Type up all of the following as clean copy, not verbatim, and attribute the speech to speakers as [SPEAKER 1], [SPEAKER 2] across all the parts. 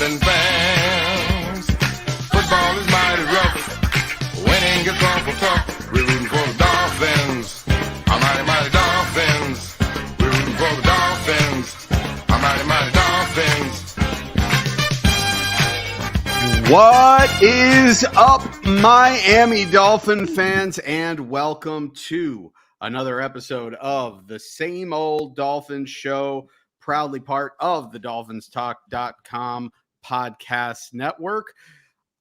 [SPEAKER 1] Dolphin fans. Football is mighty rough. Winning gets awful tough. We're rooting for the Dolphins. Our mighty, mighty Dolphins. We're rooting for the Dolphins. Our mighty, mighty Dolphins.
[SPEAKER 2] What is up, Miami Dolphin fans, and welcome to another episode of the Same Old Dolphins Show, proudly part of the DolphinsTalk.com podcast network.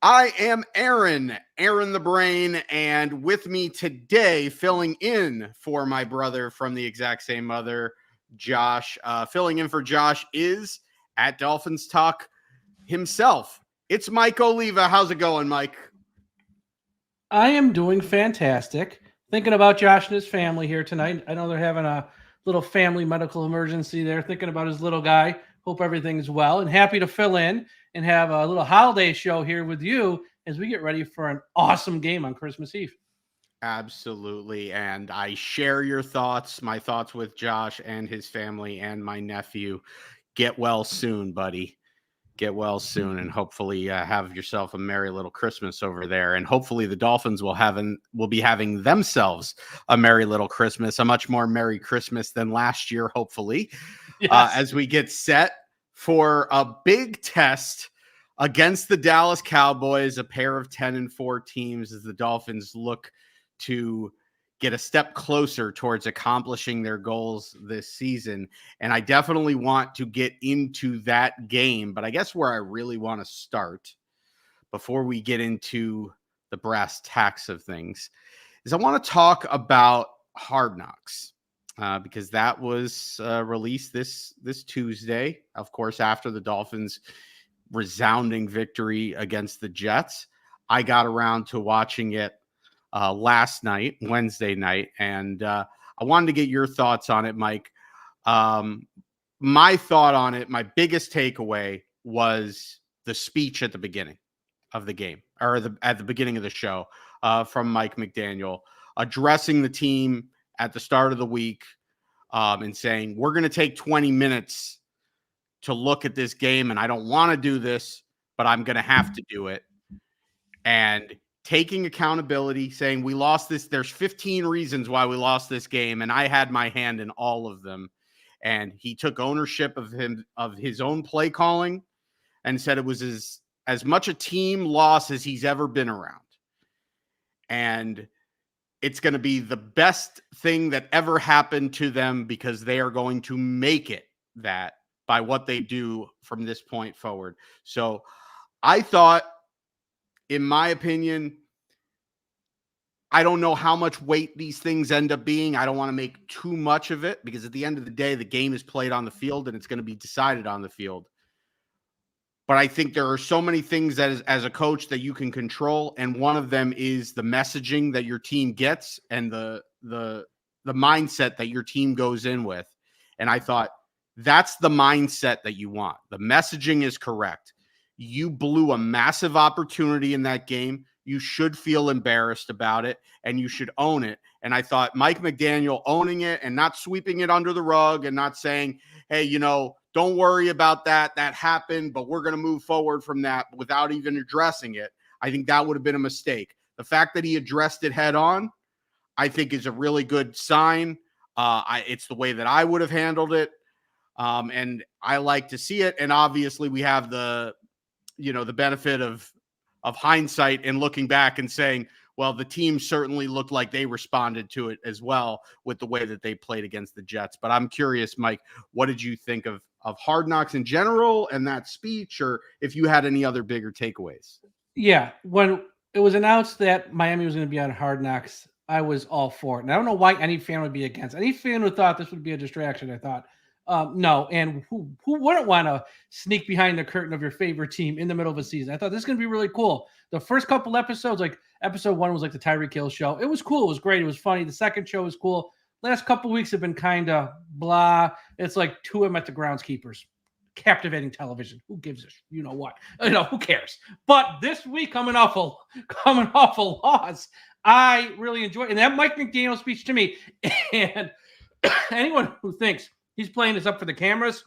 [SPEAKER 2] I am Aaron the Brain, and with me today, filling in for my brother from the exact same mother, Josh. Filling in for Josh is at Dolphins Talk himself. It's Mike Oliva. How's it going, Mike?
[SPEAKER 3] I am doing fantastic. Thinking about Josh and his family here tonight. I know they're having a little family medical emergency there. Thinking about his little guy. Hope everything's well. And happy to fill in and have a little holiday show here with you as we get ready for an awesome game on Christmas Eve.
[SPEAKER 2] Absolutely. And I share your thoughts, my thoughts with Josh and his family and my nephew. Get well soon, buddy. Get well soon, and hopefully have yourself a merry little Christmas over there. And hopefully the Dolphins will be having themselves a merry little Christmas, a much more merry Christmas than last year, hopefully,
[SPEAKER 3] Yes.
[SPEAKER 2] as we get set for a big test against the Dallas Cowboys, a pair of 10-4 teams, as the Dolphins look to get a step closer towards accomplishing their goals this season. And I definitely want to get into that game, but I guess where I really want to start before we get into the brass tacks of things is I want to talk about Hard Knocks, because that was released this Tuesday, of course, after the Dolphins' resounding victory against the Jets. I got around to watching it last night, Wednesday night, and I wanted to get your thoughts on it, Mike. My thought on it, my biggest takeaway was the speech at the beginning of the game, or at the beginning of the show, from Mike McDaniel, addressing the team at the start of the week, and saying, we're going to take 20 minutes to look at this game, and I don't want to do this, but I'm going to have to do it. And taking accountability, saying we lost this. There's 15 reasons why we lost this game, and I had my hand in all of them. And he took ownership of his own play calling and said it was as much a team loss as he's ever been around. And it's going to be the best thing that ever happened to them, because they are going to make it that by what they do from this point forward. So I thought, in my opinion, I don't know how much weight these things end up being. I don't want to make too much of it, because at the end of the day, the game is played on the field and it's going to be decided on the field. But I think there are so many things that as a coach that you can control. And one of them is the messaging that your team gets and the mindset that your team goes in with. And I thought that's the mindset that you want. The messaging is correct. You blew a massive opportunity in that game. You should feel embarrassed about it, and you should own it. And I thought Mike McDaniel owning it and not sweeping it under the rug and not saying, hey, don't worry about that. That happened, but we're going to move forward from that without even addressing it. I think that would have been a mistake. The fact that he addressed it head on, I think, is a really good sign. It's the way that I would have handled it. And I like to see it. And obviously we have the benefit of hindsight and looking back and saying, well, the team certainly looked like they responded to it as well with the way that they played against the Jets. But I'm curious, Mike, what did you think of Hard Knocks in general and that speech, or if you had any other bigger takeaways?
[SPEAKER 3] Yeah, when it was announced that Miami was going to be on Hard Knocks, I was all for it. And I don't know why any fan would be against. Any fan who thought this would be a distraction, I thought, no. And who wouldn't want to sneak behind the curtain of your favorite team in the middle of a season? I thought this is going to be really cool. The first couple episodes, like episode 1 was like the Tyreek Hill show. It was cool. It was great. It was funny. The second show was cool. Last couple weeks have been kind of blah. It's like two of them at the groundskeepers. Captivating television. Who gives a what? Who cares? But this week, coming off a loss, I really enjoyed it. And that Mike McDaniel speech to me, and anyone who thinks he's playing this up for the cameras,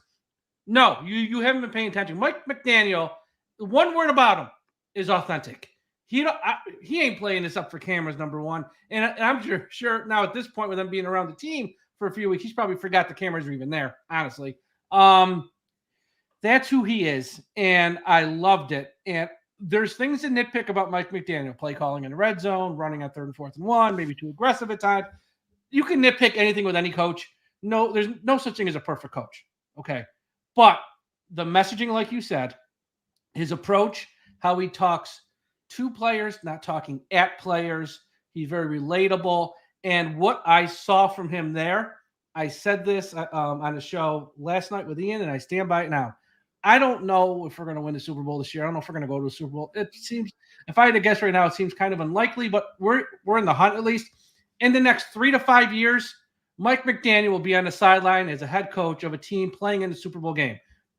[SPEAKER 3] no, you haven't been paying attention. Mike McDaniel one word about him is authentic. He ain't playing this up for cameras, number one. And I'm sure now at this point with him being around the team for a few weeks, he's probably forgot the cameras are even there, honestly. That's who he is, and I loved it. And there's things to nitpick about Mike McDaniel, play calling in the red zone, running on 3rd and 4th and 1, maybe too aggressive at times. You can nitpick anything with any coach. No, there's no such thing as a perfect coach, okay? But the messaging, like you said, his approach, how he talks to players, not talking at players. He's very relatable. And what I saw from him there, I said this on the show last night with Ian, and I stand by it now. I don't know if we're going to win the Super Bowl this year. I don't know if we're going to go to the Super Bowl. It seems, if I had to guess right now, it seems kind of unlikely, but we're in the hunt at least. In the next 3 to 5 years, Mike McDaniel will be on the sideline as a head coach of a team playing in the Super Bowl game.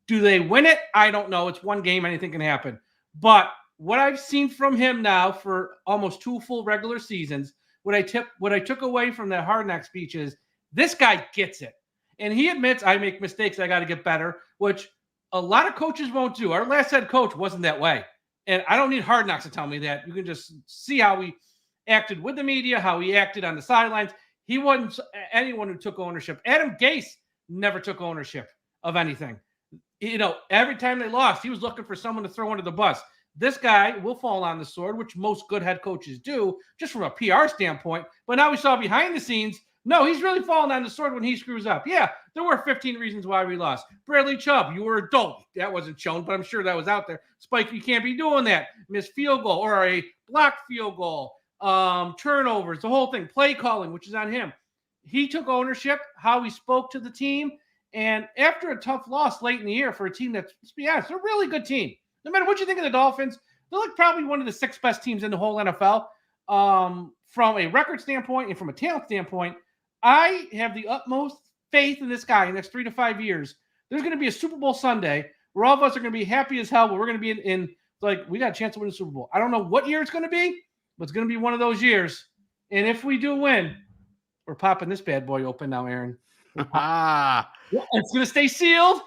[SPEAKER 3] Do they win it? I don't know. It's one game. Anything can happen. But what I've seen from him now for almost 2 full regular seasons, what I took away from that Hard Knock speech is this guy gets it. And he admits, I make mistakes. I got to get better, which a lot of coaches won't do. Our last head coach wasn't that way. And I don't need Hard Knocks to tell me that. You can just see how he acted with the media, how he acted on the sidelines. He wasn't anyone who took ownership. Adam Gase never took ownership of anything. You know, every time they lost, he was looking for someone to throw under the bus. This guy will fall on the sword, which most good head coaches do, just from a PR standpoint. But now we saw behind the scenes, no, he's really falling on the sword when he screws up. Yeah, there were 15 reasons why we lost. Bradley Chubb, you were a dope. That wasn't shown, but I'm sure that was out there. Spike, you can't be doing that. Missed field goal or a blocked field goal. Turnovers, the whole thing, play calling, which is on him. He took ownership, how he spoke to the team. And after a tough loss late in the year for a team that's, let's be honest, they're a really good team. No matter what you think of the Dolphins, they're like probably one of the 6 best teams in the whole NFL. From a record standpoint and from a talent standpoint, I have the utmost faith in this guy in the next 3 to 5 years. There's going to be a Super Bowl Sunday where all of us are going to be happy as hell, but we're going to be in like, we got a chance to win the Super Bowl. I don't know what year it's going to be, but it's going to be one of those years. And if we do win, we're popping this bad boy open now, Aaron. It's going to stay sealed.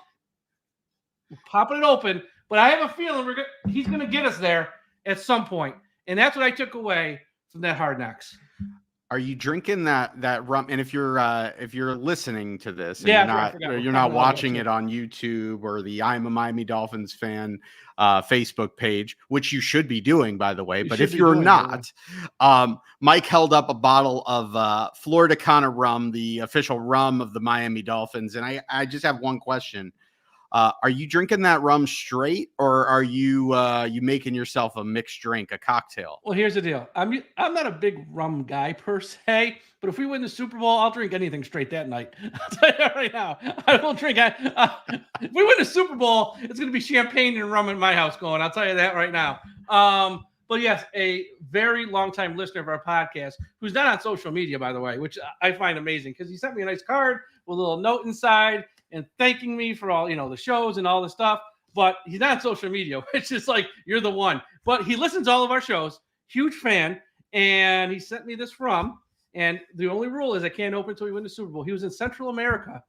[SPEAKER 3] We're popping it open. But I have a feeling he's going to get us there at some point. And that's what I took away from that Hard Knocks.
[SPEAKER 2] Are you drinking that rum? And if you're listening to this, and
[SPEAKER 3] yeah,
[SPEAKER 2] you're not watching it on YouTube or the I'm a Miami Dolphins fan Facebook page, which you should be doing, by the way. But if you're not, Mike held up a bottle of Florida Cana rum, the official rum of the Miami Dolphins, and I just have one question. Are you drinking that rum straight, or are you making yourself a mixed drink, a cocktail?
[SPEAKER 3] Well, here's the deal. I'm not a big rum guy per se, but if we win the Super Bowl, I'll drink anything straight that night. I'll tell you that right now. I will drink. If we win the Super Bowl, it's going to be champagne and rum in my house going. I'll tell you that right now. But yes, a very long-time listener of our podcast, who's not on social media, by the way, which I find amazing because he sent me a nice card with a little note inside and thanking me for all, the shows and all the stuff, but he's not on social media, which is like, you're the one. But he listens to all of our shows, huge fan, and he sent me this rum, and the only rule is I can't open until we win the Super Bowl. He was in Central America,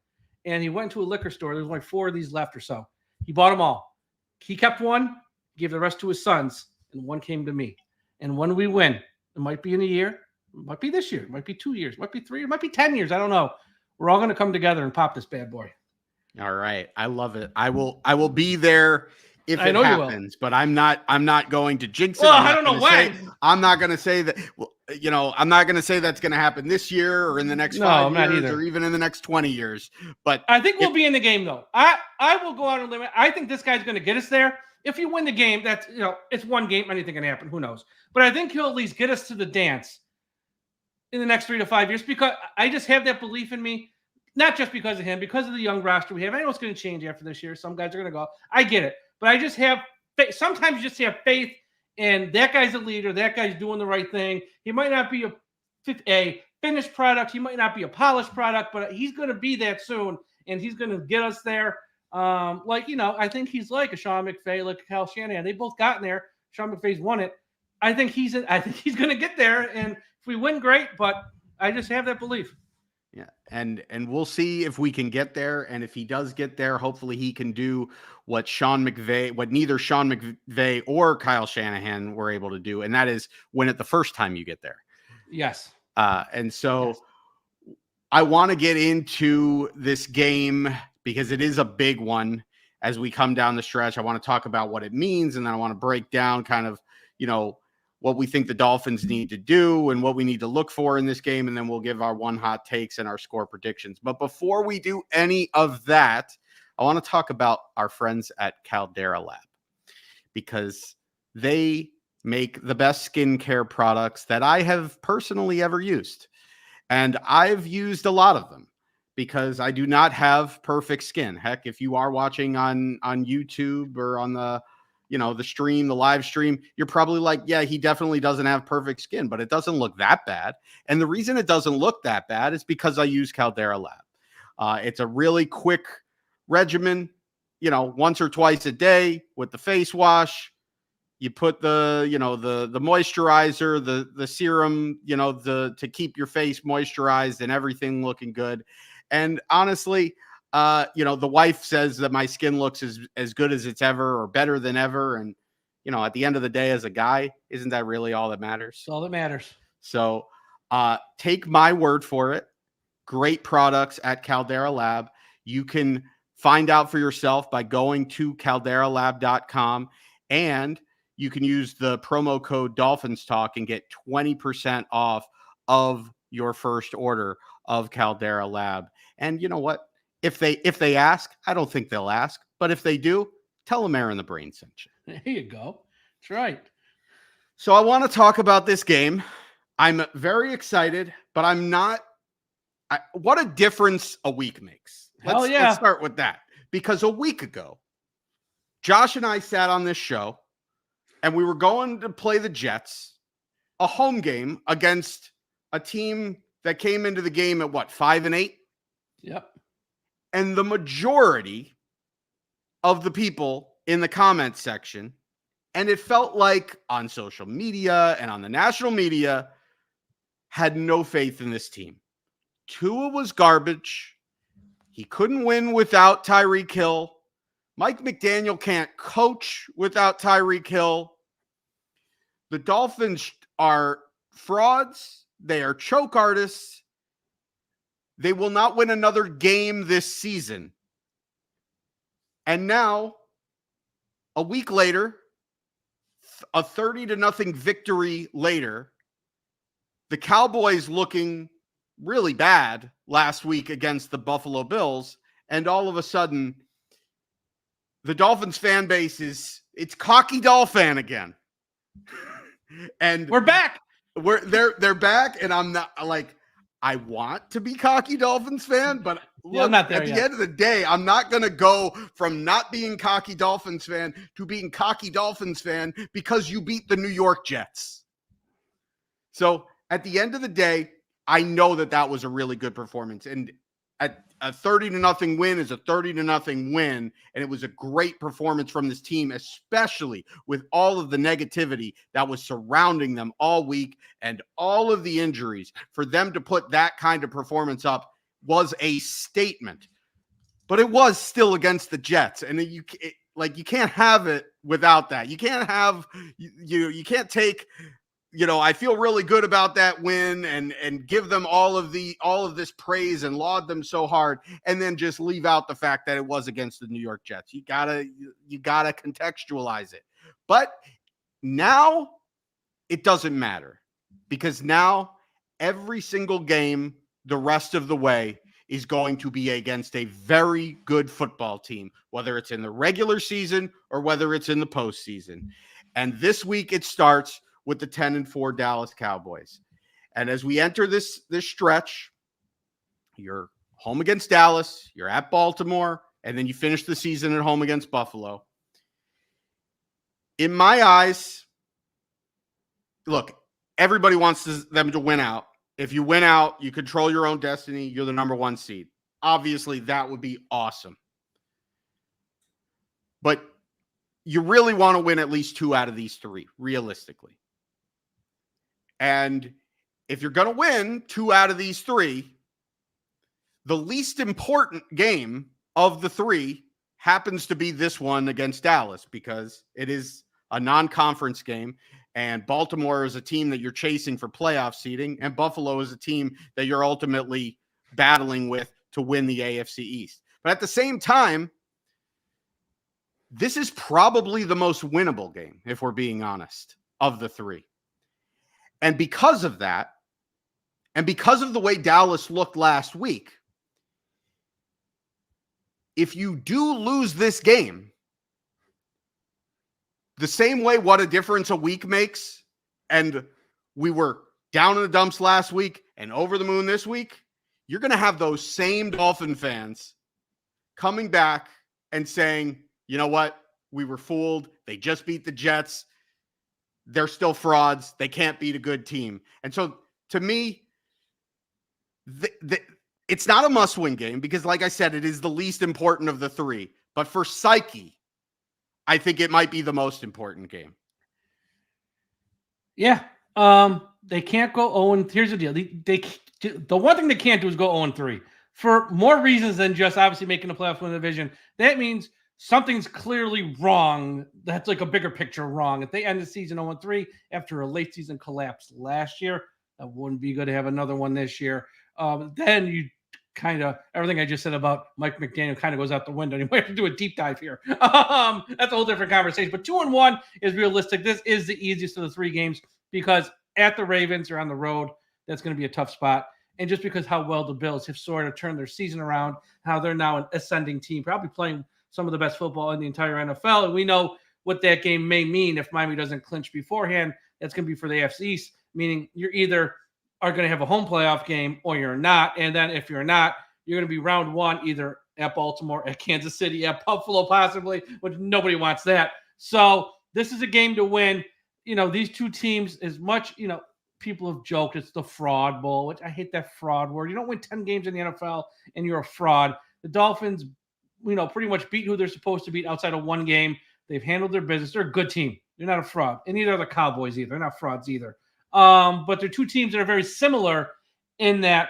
[SPEAKER 3] and he went to a liquor store. There was like 4 of these left or so. He bought them all. He kept one, gave the rest to his sons, and one came to me. And when we win, it might be in a year, it might be this year, it might be 2 years, it might be 3, it might be 10 years, I don't know. We're all going to come together and pop this bad boy.
[SPEAKER 2] All right. I love it. I will be there if it happens, but I'm not going to jinx it.
[SPEAKER 3] Well, I don't know when.
[SPEAKER 2] I'm not going to say that, I'm not going to say that's going to happen this year or in the next 5 years or even in the next 20 years. But
[SPEAKER 3] I think we'll be in the game though. I will go out on a limit. I think this guy's going to get us there. If you win the game, that's, it's one game. Anything can happen. Who knows? But I think he'll at least get us to the dance in the next 3 to 5 years, because I just have that belief in me. Not just because of him, because of the young roster we have. I know it's going to change after this year. Some guys are going to go. I get it. But I just have faith. Sometimes you just have faith in that guy's a leader. That guy's doing the right thing. He might not be a finished product. He might not be a polished product, but he's going to be that soon, and he's going to get us there. I think he's like a Sean McVay, like a Kyle Shanahan. They both gotten there. Sean McVay's won it. I think he's going to get there, and if we win, great, but I just have that belief.
[SPEAKER 2] Yeah. And we'll see if we can get there. And if he does get there, hopefully he can do what neither Sean McVay or Kyle Shanahan were able to do. And that is win it the first time you get there.
[SPEAKER 3] Yes.
[SPEAKER 2] And so
[SPEAKER 3] Yes.
[SPEAKER 2] I want to get into this game because it is a big one as we come down the stretch. I want to talk about what it means, and then I want to break down kind of, what we think the Dolphins need to do and what we need to look for in this game, and then we'll give our one hot takes and our score predictions. But before we do any of that, I want to talk about our friends at Caldera Lab because they make the best skincare products that I have personally ever used. And I've used a lot of them because I do not have perfect skin. Heck, if you are watching on YouTube or on the live stream, you're probably like, yeah, he definitely doesn't have perfect skin, but it doesn't look that bad. And the reason it doesn't look that bad is because I use Caldera Lab. It's a really quick regimen, once or twice a day with the face wash. You put the moisturizer, the serum, to keep your face moisturized and everything looking good. And honestly, the wife says that my skin looks as good as it's ever or better than ever. And, at the end of the day, as a guy, isn't that really all that matters?
[SPEAKER 3] It's all that matters.
[SPEAKER 2] So take my word for it. Great products at Caldera Lab. You can find out for yourself by going to calderalab.com, and you can use the promo code Dolphins Talk and get 20% off of your first order of Caldera Lab. And you know what? If they ask, I don't think they'll ask, but if they do, tell them Aaron the Brain sent you.
[SPEAKER 3] There you go. That's right.
[SPEAKER 2] So I want to talk about this game. I'm very excited, but I'm not. What a difference a week makes. Let's start with that. Because a week ago, Josh and I sat on this show, and we were going to play the Jets, a home game against a team that came into the game at 5-8?
[SPEAKER 3] Yep.
[SPEAKER 2] And the majority of the people in the comments section, and it felt like on social media and on the national media, had no faith in this team. Tua was garbage. He couldn't win without Tyreek Hill. Mike McDaniel can't coach without Tyreek Hill. The Dolphins are frauds. They are choke artists. They will not win another game this season. And now, a week later, a 30-0 victory later, the Cowboys looking really bad last week against the Buffalo Bills, and all of a sudden, the Dolphins fan base it's cocky Dolphin again. And
[SPEAKER 3] we're back.
[SPEAKER 2] They're back, and I'm not like, I want to be cocky Dolphins fan, but look,
[SPEAKER 3] I'm not there
[SPEAKER 2] at the
[SPEAKER 3] yet.
[SPEAKER 2] end of the day, I'm not going to go from not being cocky Dolphins fan to being cocky Dolphins fan because you beat the New York Jets. So at the end of the day, I know that was a really good performance, and a 30-0 win is a 30-0 win, and it was a great performance from this team, especially with all of the negativity that was surrounding them all week and all of the injuries. For them to put that kind of performance up was a statement, but it was still against the Jets, and you can't have it without that. You can't have you can't take. I feel really good about that win and give them all of this praise and laud them so hard, and then just leave out the fact that it was against the New York Jets. You gotta contextualize it. But now it doesn't matter, because now every single game the rest of the way is going to be against a very good football team, whether it's in the regular season or whether it's in the postseason. And this week it starts with the 10-4 Dallas Cowboys. And as we enter this stretch, you're home against Dallas, you're at Baltimore, and then you finish the season at home against Buffalo. In my eyes, look, everybody wants them to win out. If you win out, you control your own destiny. You're the number one seed. Obviously, that would be awesome. But you really want to win at least 2 out of these 3, realistically. And if you're going to win 2 out of these 3, the least important game of the three happens to be this one against Dallas because it is a non-conference game, and Baltimore is a team that you're chasing for playoff seeding, and Buffalo is a team that you're ultimately battling with to win the AFC East. But at the same time, this is probably the most winnable game, if we're being honest, of the three. And because of that, and because of the way Dallas looked last week, if you do lose this game, the same way what a difference a week makes, and we were down in the dumps last week and over the moon this week, you're going to have those same Dolphin fans coming back and saying, you know what? We were fooled. They just beat the Jets. They're still frauds. They can't beat a good team. And so to me, it's not a must-win game because, like I said, it is the least important of the three. But for psyche, I think it might be the most important game.
[SPEAKER 3] Yeah. They can't go 0. Here's the deal. The one thing they can't do is go 0-3 for more reasons than just obviously making the playoffs win the division. That means something's clearly wrong. That's like a bigger picture wrong. If they end the season 0-3 after a late season collapse last year, that wouldn't be good to have another one this year. Then you kind of, everything I just said about Mike McDaniel kind of goes out the window. We have to do a deep dive here. That's a whole different conversation. But 2-1 is realistic. This is the easiest of the three games because at the Ravens or on the road, that's going to be a tough spot. And just because how well the Bills have sort of turned their season around, how they're now an ascending team, probably playing some of the best football in the entire NFL. And we know what that game may mean if Miami doesn't clinch beforehand. That's going to be for the AFC East, meaning you're either are going to have a home playoff game or you're not. And then if you're not, you're going to be round one, either at Baltimore, at Kansas City, at Buffalo possibly, which nobody wants that. So this is a game to win. You know, these two teams, as much, you know, people have joked it's the fraud bowl, which I hate that fraud word. You don't win 10 games in the NFL and you're a fraud. The Dolphins, you know, pretty much beat who they're supposed to beat outside of one game. They've handled their business. They're a good team. They're not a fraud. And neither are the Cowboys either. They're not frauds either. But they're two teams that are very similar in that,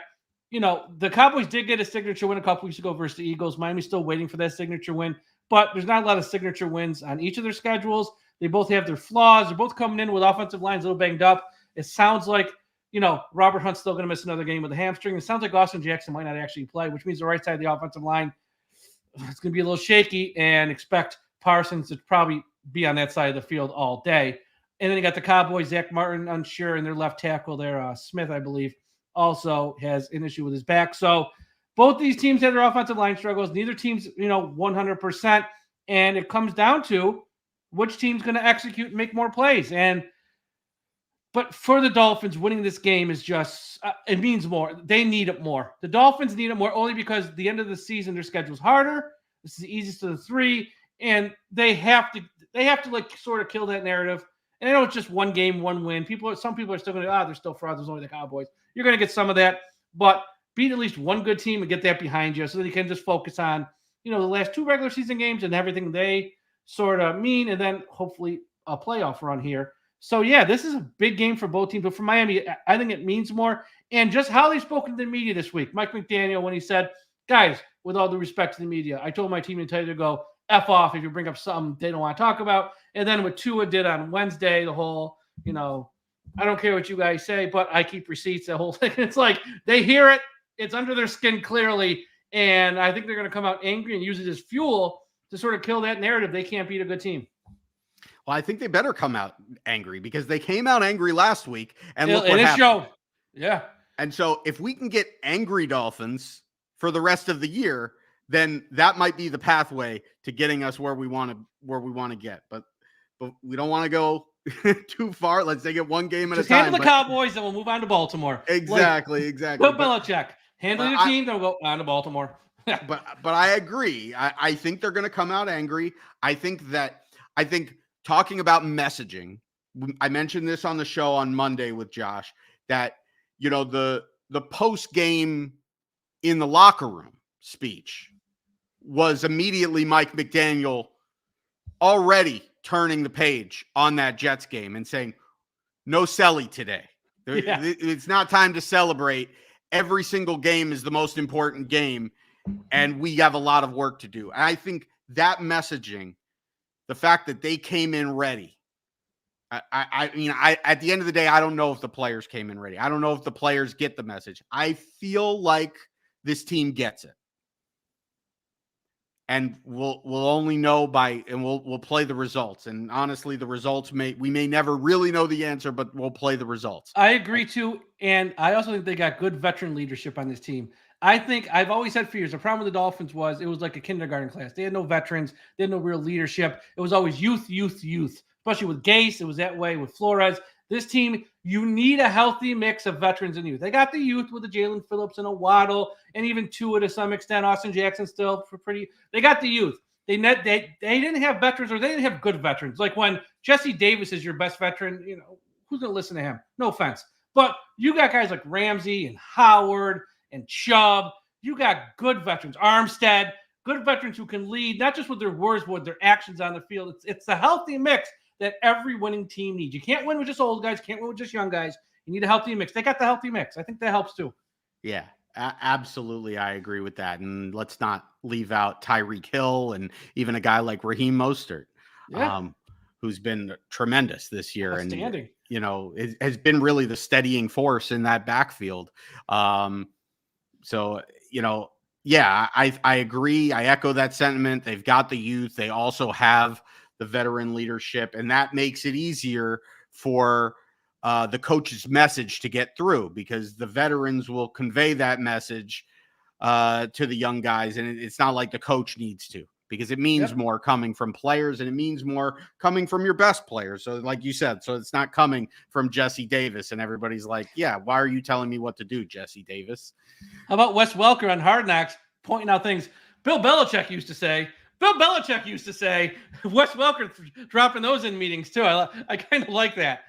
[SPEAKER 3] you know, the Cowboys did get a signature win a couple weeks ago versus the Eagles. Miami's still waiting for that signature win. But there's not a lot of signature wins on each of their schedules. They both have their flaws. They're both coming in with offensive lines a little banged up. It sounds like, you know, Robert Hunt's still going to miss another game with a hamstring. It sounds like Austin Jackson might not actually play, which means the right side of the offensive line, it's going to be a little shaky, and expect Parsons to probably be on that side of the field all day. And then you got the Cowboys, Zach Martin, unsure, and their left tackle there, Smith, I believe, also has an issue with his back. So both these teams have their offensive line struggles. Neither team's, you know, 100%. And it comes down to which team's going to execute and make more plays. But for the Dolphins, winning this game is just, it means more. They need it more. The Dolphins need it more only because the end of the season, their schedule's harder. This is the easiest of the three. And they have to like sort of kill that narrative. And I know it's just one game, one win. Some people are still going to, they're still frauds. There's only the Cowboys. You're going to get some of that, but beat at least one good team and get that behind you so that you can just focus on, you know, the last two regular season games and everything they sort of mean, and then hopefully a playoff run here. So, yeah, this is a big game for both teams. But for Miami, I think it means more. And just how they've spoken to the media this week. Mike McDaniel, when he said, guys, with all due respect to the media, I told my team and tell you to go F off if you bring up something they don't want to talk about. And then what Tua did on Wednesday, the whole, you know, I don't care what you guys say, but I keep receipts, the whole thing. It's like they hear it. It's under their skin clearly. And I think they're going to come out angry and use it as fuel to sort of kill that narrative. They can't beat a good team.
[SPEAKER 2] Well, I think they better come out angry because they came out angry last week. And look what happened.
[SPEAKER 3] Show. Yeah.
[SPEAKER 2] And so if we can get angry Dolphins for the rest of the year, then that might be the pathway to getting us where we want to get. But we don't want to go too far. Let's take it one game at a time.
[SPEAKER 3] Handle the Cowboys, and we'll move on to Baltimore.
[SPEAKER 2] Exactly.
[SPEAKER 3] Put Belichick. Handle your team, then we'll go on to Baltimore.
[SPEAKER 2] but I agree. I think they're going to come out angry. I think talking about messaging, I mentioned this on the show on Monday with Josh, that, you know, the post game in the locker room speech was immediately Mike McDaniel already turning the page on that Jets game and saying, no Selly today.
[SPEAKER 3] Yeah.
[SPEAKER 2] It's not time to celebrate. every single game is the most important game, and we have a lot of work to do. And I think that messaging, the fact that they came in ready, I mean, at the end of the day, I don't know if the players came in ready. I don't know if the players get the message. I feel like this team gets it. And we'll only know we'll play the results. And honestly, the results we may never really know the answer, but we'll play the results.
[SPEAKER 3] I agree too. And I also think they got good veteran leadership on this team. I think I've always said for years, the problem with the Dolphins was it was like a kindergarten class. They had no veterans. They had no real leadership. It was always youth, especially with Gase. It was that way with Flores. This team, you need a healthy mix of veterans and youth. They got the youth with the Jalen Phillips and a Waddle, and even Tua to some extent. Austin Jackson still for pretty. They got the youth. They didn't have veterans, or they didn't have good veterans. Like when Jesse Davis is your best veteran, who's going to listen to him? No offense, but you got guys like Ramsey and Howard and Chubb. You got good veterans, Armstead, good veterans who can lead not just with their words, but with their actions on the field. It's the healthy mix that every winning team needs. You can't win with just old guys. Can't win with just young guys. You need a healthy mix. They got the healthy mix. I think that helps too.
[SPEAKER 2] Yeah, absolutely. I agree with that. And let's not leave out Tyreek Hill and even a guy like Raheem Mostert, who's been tremendous this year.
[SPEAKER 3] Outstanding.
[SPEAKER 2] And, it has been really the steadying force in that backfield. So, yeah, I agree. I echo that sentiment. They've got the youth. They also have the veteran leadership, and that makes it easier for the coach's message to get through, because the veterans will convey that message to the young guys. And it's not like the coach needs to, because it means more coming from players, and it means more coming from your best players. So like you said, so it's not coming from Jesse Davis and everybody's like, yeah, why are you telling me what to do, Jesse Davis?
[SPEAKER 3] How about Wes Welker on Hard Knocks pointing out things Bill Belichick used to say? Wes Welker dropping those in meetings too. I kind of like that.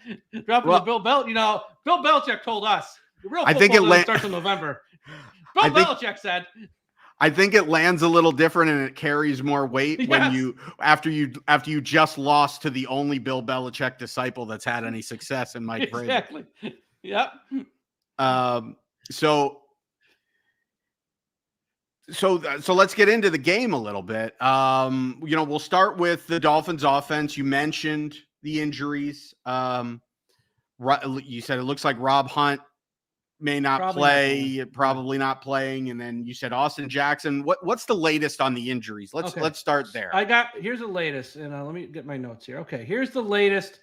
[SPEAKER 3] Dropping the Bill Belichick. Bill Belichick told us the real football starts in November. Belichick said.
[SPEAKER 2] I think it lands a little different and it carries more weight when after you just lost to the only Bill Belichick disciple that's had any success in Mike Vrabel.
[SPEAKER 3] Exactly. Yep.
[SPEAKER 2] So let's get into the game a little bit. We'll start with the Dolphins offense. You mentioned the injuries. You said it looks like Rob Hunt may not play, probably not playing. And then you said Austin Jackson. What's the latest on the injuries? Let's start there.
[SPEAKER 3] Here's the latest, and let me get my notes here. Okay, here's the latest.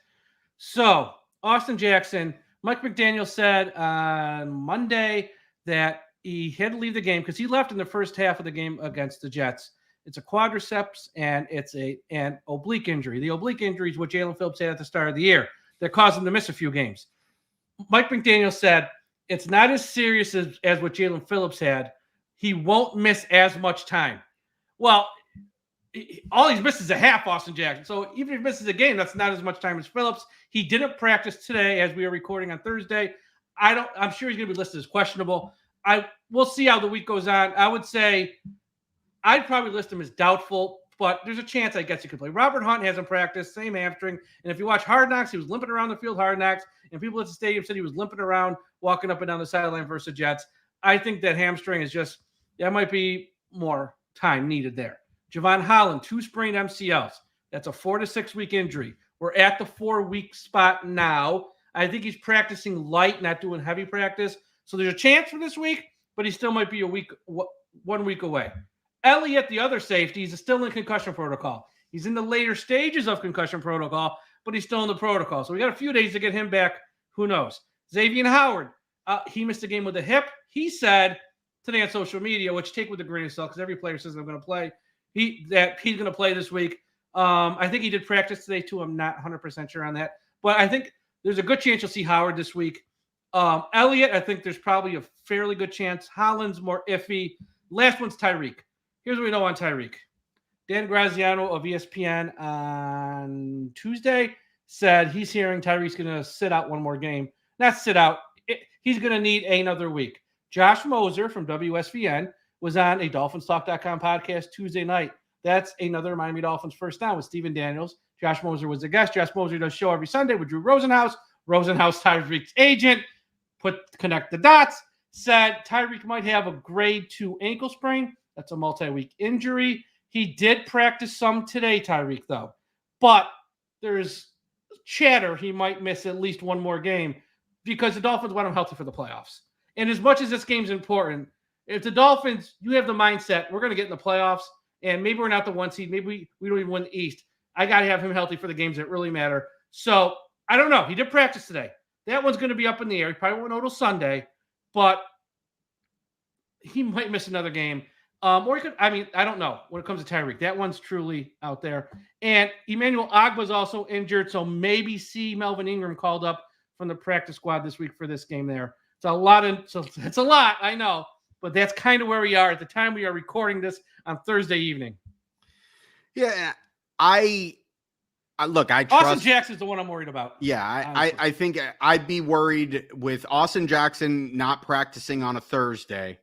[SPEAKER 3] So Austin Jackson, Mike McDaniel said on Monday that he had to leave the game because he left in the first half of the game against the Jets. It's a quadriceps and it's an oblique injury. The oblique injury is what Jalen Phillips had at the start of the year that caused him to miss a few games. Mike McDaniel said it's not as serious as what Jalen Phillips had. He won't miss as much time. Well, all he's missed is a half, Austin Jackson. So even if he misses a game, that's not as much time as Phillips. He didn't practice today as we are recording on Thursday. I'm sure he's going to be listed as questionable. We'll see how the week goes on. I would say I'd probably list him as doubtful, but there's a chance I guess he could play. Robert Hunt hasn't practiced, same hamstring. And if you watch Hard Knocks, he was limping around the field, Hard Knocks, and people at the stadium said he was limping around, walking up and down the sideline versus the Jets. I think that hamstring is that might be more time needed there. Javon Holland, 2 sprained MCLs. That's a 4 to 6 week injury. We're at the 4-week spot now. I think he's practicing light, not doing heavy practice. So there's a chance for this week, but he still might be 1 week away. Elliott, the other safety, is still in concussion protocol. He's in the later stages of concussion protocol, but he's still in the protocol. So we got a few days to get him back. Who knows? Xavier Howard, he missed a game with a hip. He said today on social media, which take with a grain of salt because every player says I'm going to play, that he's going to play this week. I think he did practice today too. I'm not 100% sure on that. But I think there's a good chance you'll see Howard this week. Elliott, I think there's probably a fairly good chance. Holland's more iffy. Last one's Tyreek. Here's what we know on Tyreek. Dan Graziano of ESPN on Tuesday said he's hearing Tyreek's going to sit out one more game. Not sit out. He's going to need another week. Josh Moser from WSVN was on a DolphinsTalk.com podcast Tuesday night. That's another Miami Dolphins First Down with Stephen Daniels. Josh Moser was the guest. Josh Moser does show every Sunday with Drew Rosenhaus. Rosenhaus, Tyreek's agent. Connect the dots. said Tyreek might have a grade 2 ankle sprain. That's a multi-week injury. He did practice some today, Tyreek, though. But there's chatter he might miss at least one more game because the Dolphins want him healthy for the playoffs. And as much as this game's important, if the Dolphins, you have the mindset, we're going to get in the playoffs, and maybe we're not the 1 seed, maybe we don't even win the East. I got to have him healthy for the games that really matter. So I don't know. He did practice today. That one's going to be up in the air. He probably won't know till Sunday, but he might miss another game. Or he could, I don't know when it comes to Tyreek. That one's truly out there. And Emmanuel Ogba's also injured, so maybe see Melvin Ingram called up from the practice squad this week for this game there. It's a lot, I know, but that's kind of where we are at the time we are recording this on Thursday evening.
[SPEAKER 2] Yeah, I trust
[SPEAKER 3] Austin Jackson's the one I'm worried about.
[SPEAKER 2] Yeah, I think I'd be worried with Austin Jackson not practicing on a Thursday.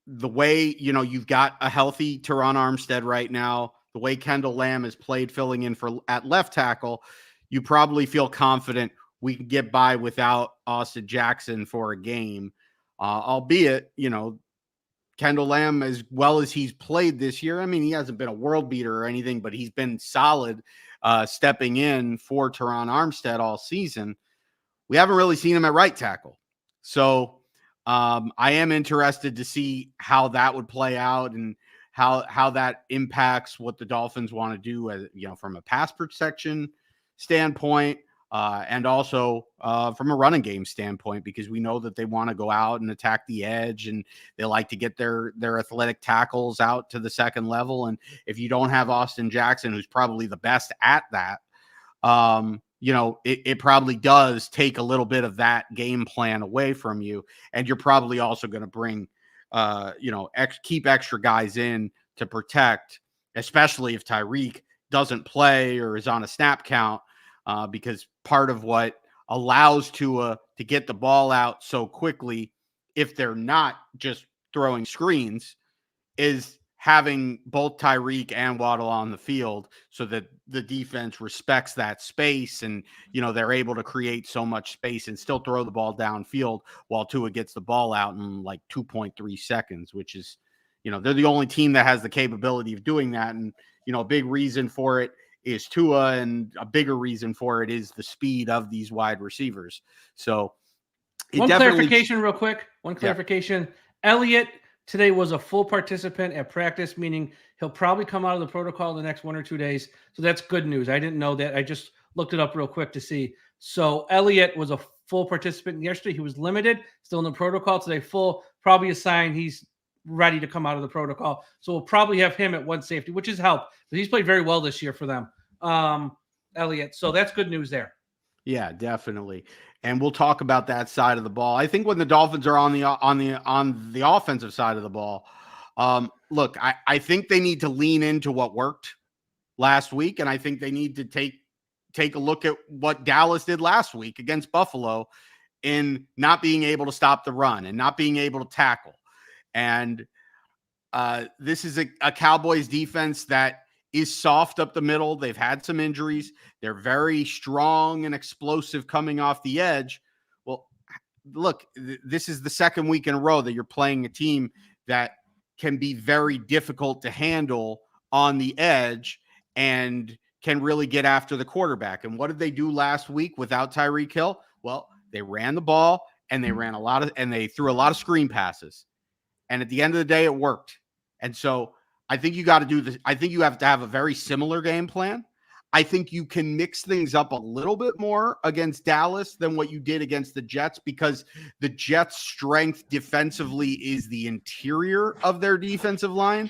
[SPEAKER 2] The way, you've got a healthy Teron Armstead right now, the way Kendall Lamb has played filling in at left tackle, you probably feel confident we can get by without Austin Jackson for a game. Albeit, Kendall Lamb, as well as he's played this year, he hasn't been a world beater or anything, but he's been solid stepping in for Teron Armstead all season. We haven't really seen him at right tackle. So I am interested to see how that would play out and how that impacts what the Dolphins want to do as, from a pass protection standpoint and also from a running game standpoint, because we know that they want to go out and attack the edge and they like to get their athletic tackles out to the second level. And if you don't have Austin Jackson, who's probably the best at that, it probably does take a little bit of that game plan away from you. And you're probably also going to bring, keep extra guys in to protect, especially if Tyreek doesn't play or is on a snap count, because part of what allows Tua to get the ball out so quickly, if they're not just throwing screens, is having both Tyreek and Waddle on the field so that the defense respects that space and, they're able to create so much space and still throw the ball downfield while Tua gets the ball out in like 2.3 seconds, which is, they're the only team that has the capability of doing that. And, a big reason for it is Tua, and a bigger reason for it is the speed of these wide receivers. So
[SPEAKER 3] clarification real quick. Yeah. Elliott today was a full participant at practice, meaning he'll probably come out of the protocol in the next 1 or 2 days. So that's good news. I didn't know that. I just looked it up real quick to see. So Elliott was a full participant yesterday. He was limited, still in the protocol today, full, probably a sign he's ready to come out of the protocol. So we'll probably have him at one safety, which is help. But he's played very well this year for them, Elliott. So that's good news there.
[SPEAKER 2] Yeah, definitely. And we'll talk about that side of the ball. I think when the Dolphins are on the offensive side of the ball, look, I think they need to lean into what worked last week, and I think they need to take a look at what Dallas did last week against Buffalo in not being able to stop the run and not being able to tackle. And this is a Cowboys defense that is soft up the middle. They've had some injuries. They're very strong and explosive coming off the edge. Well, look, this is the second week in a row that you're playing a team that can be very difficult to handle on the edge and can really get after the quarterback. And what did they do last week without Tyreek Hill? Well, they ran the ball and they threw a lot of screen passes. And at the end of the day, it worked. And so I think you got to do this. I think you have to have a very similar game plan. I think you can mix things up a little bit more against Dallas than what you did against the Jets, because the Jets' strength defensively is the interior of their defensive line.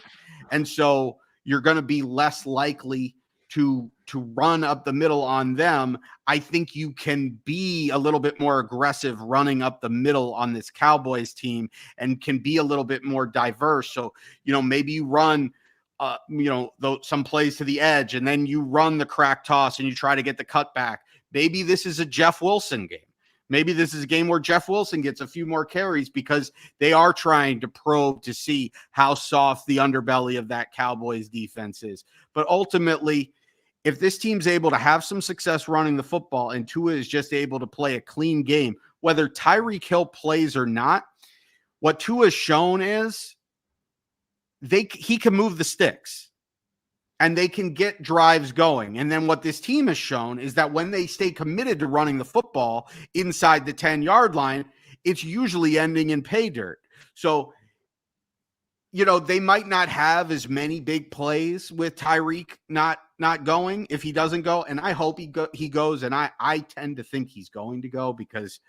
[SPEAKER 2] And so you're going to be less likely to run up the middle on them. I think you can be a little bit more aggressive running up the middle on this Cowboys team and can be a little bit more diverse. So, maybe you run, some plays to the edge and then you run the crack toss and you try to get the cutback. Maybe this is a Jeff Wilson game. Maybe this is a game where Jeff Wilson gets a few more carries because they are trying to probe to see how soft the underbelly of that Cowboys defense is. But ultimately, if this team's able to have some success running the football and Tua is just able to play a clean game, whether Tyreek Hill plays or not, what Tua's shown is he can move the sticks and they can get drives going. And then what this team has shown is that when they stay committed to running the football inside the 10-yard line, it's usually ending in pay dirt. So, they might not have as many big plays with Tyreek not going if he doesn't go. And I hope he goes. And I tend to think he's going to go because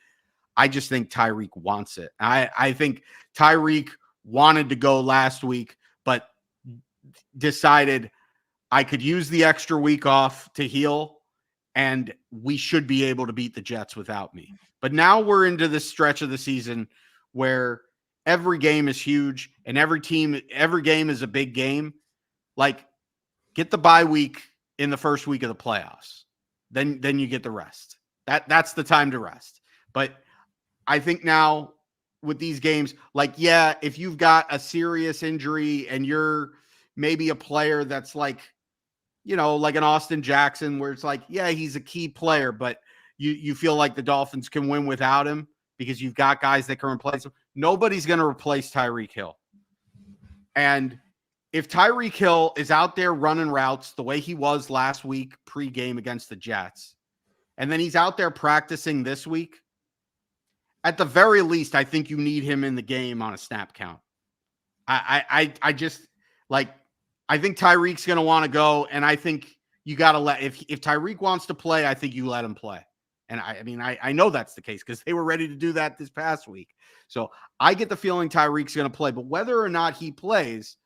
[SPEAKER 2] I just think Tyreek wants it. I think Tyreek wanted to go last week, but decided I could use the extra week off to heal, and we should be able to beat the Jets without me. But now we're into this stretch of the season where every game is huge and every game is a big game. Like, get the bye week in the first week of the playoffs. Then you get the rest. That's the time to rest. But I think now with these games, if you've got a serious injury and you're maybe a player that's like an Austin Jackson, where it's he's a key player, but you feel like the Dolphins can win without him because you've got guys that can replace him. Nobody's going to replace Tyreek Hill. And if Tyreek Hill is out there running routes the way he was last week pre-game against the Jets, and then he's out there practicing this week, at the very least, I think you need him in the game on a snap count. I think Tyreek's going to want to go, and I think you got to if Tyreek wants to play, I think you let him play. And I know that's the case because they were ready to do that this past week. So I get the feeling Tyreek's going to play, but whether or not he plays,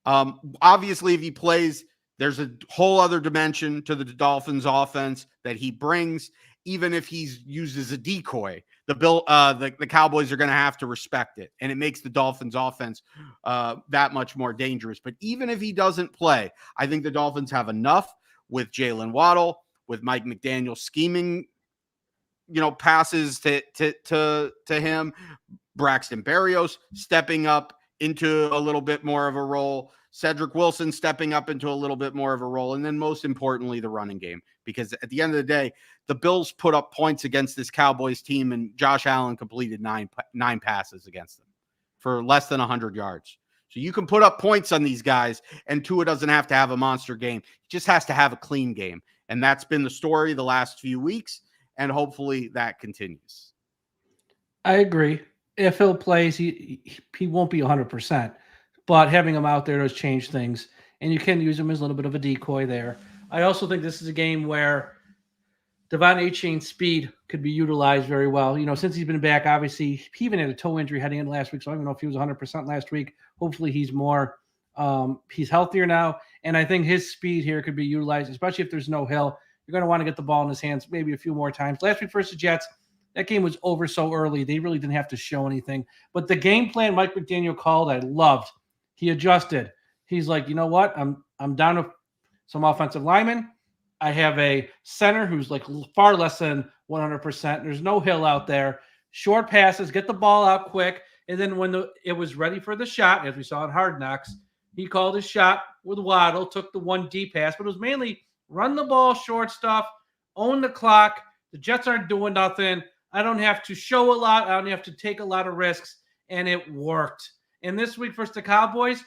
[SPEAKER 2] obviously if he plays, there's a whole other dimension to the Dolphins offense that he brings. Even if he's used as a decoy, the Cowboys are going to have to respect it, and it makes the Dolphins offense that much more dangerous. But even if he doesn't play, I think the Dolphins have enough with Jalen Waddle, with Mike McDaniel scheming, passes to him, Braxton Berrios stepping up into a little bit more of a role, Cedric Wilson stepping up into a little bit more of a role, and then most importantly, the running game. Because at the end of the day, the Bills put up points against this Cowboys team, and Josh Allen completed nine passes against them for less than 100 yards. So you can put up points on these guys, and Tua doesn't have to have a monster game. He just has to have a clean game. And that's been the story the last few weeks, and hopefully that continues.
[SPEAKER 3] I agree. If Hill plays, he won't be 100%, but having him out there does change things, and you can use him as a little bit of a decoy there. I also think this is a game where Devon Achane's speed could be utilized very well. Since he's been back, obviously, he even had a toe injury heading in last week, so I don't even know if he was 100% last week. Hopefully he's more he's healthier now, and I think his speed here could be utilized, especially if there's no Hill. You're going to want to get the ball in his hands maybe a few more times. Last week versus Jets, that game was over so early. They really didn't have to show anything. But the game plan Mike McDaniel called, I loved. He adjusted. He's like, you know what? I'm down to some offensive linemen. I have a center who's like far less than 100%. There's no Hill out there. Short passes, get the ball out quick. And then when it was ready for the shot, as we saw in Hard Knocks, he called his shot with Waddle, took the one deep pass, but it was mainly run the ball, short stuff, own the clock. The Jets aren't doing nothing. I don't have to show a lot. I don't have to take a lot of risks, and it worked. And this week versus the Cowboys,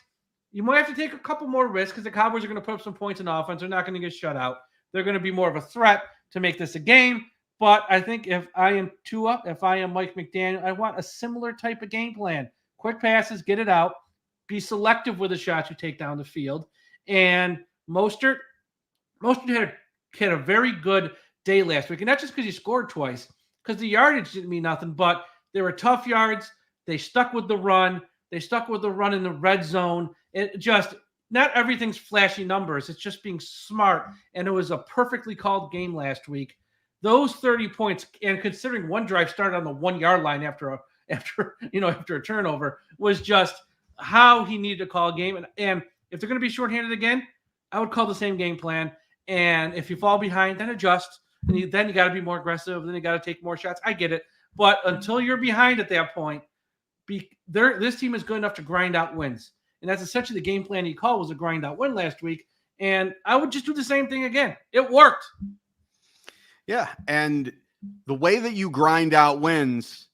[SPEAKER 3] you might have to take a couple more risks because the Cowboys are going to put up some points in offense. They're not going to get shut out. They're going to be more of a threat to make this a game. But I think if I am Tua, if I am Mike McDaniel, I want a similar type of game plan. Quick passes, get it out. Be selective with the shots you take down the field. And Mostert had a very good day last week. And not just because he scored twice, because the yardage didn't mean nothing, but they were tough yards. They stuck with the run. They stuck with the run in the red zone. It just, not everything's flashy numbers. It's just being smart. And it was a perfectly called game last week. Those 30 points, and considering one drive started on the 1 yard line after a turnover, was just how he needed to call a game. And if they're going to be shorthanded again, I would call the same game plan. And if you fall behind, then adjust. And then you got to be more aggressive. Then you got to take more shots. I get it. But until you're behind at that point, this team is good enough to grind out wins. And that's essentially the game plan he called, was a grind out win last week. And I would just do the same thing again. It worked.
[SPEAKER 2] Yeah. And the way that you grind out wins,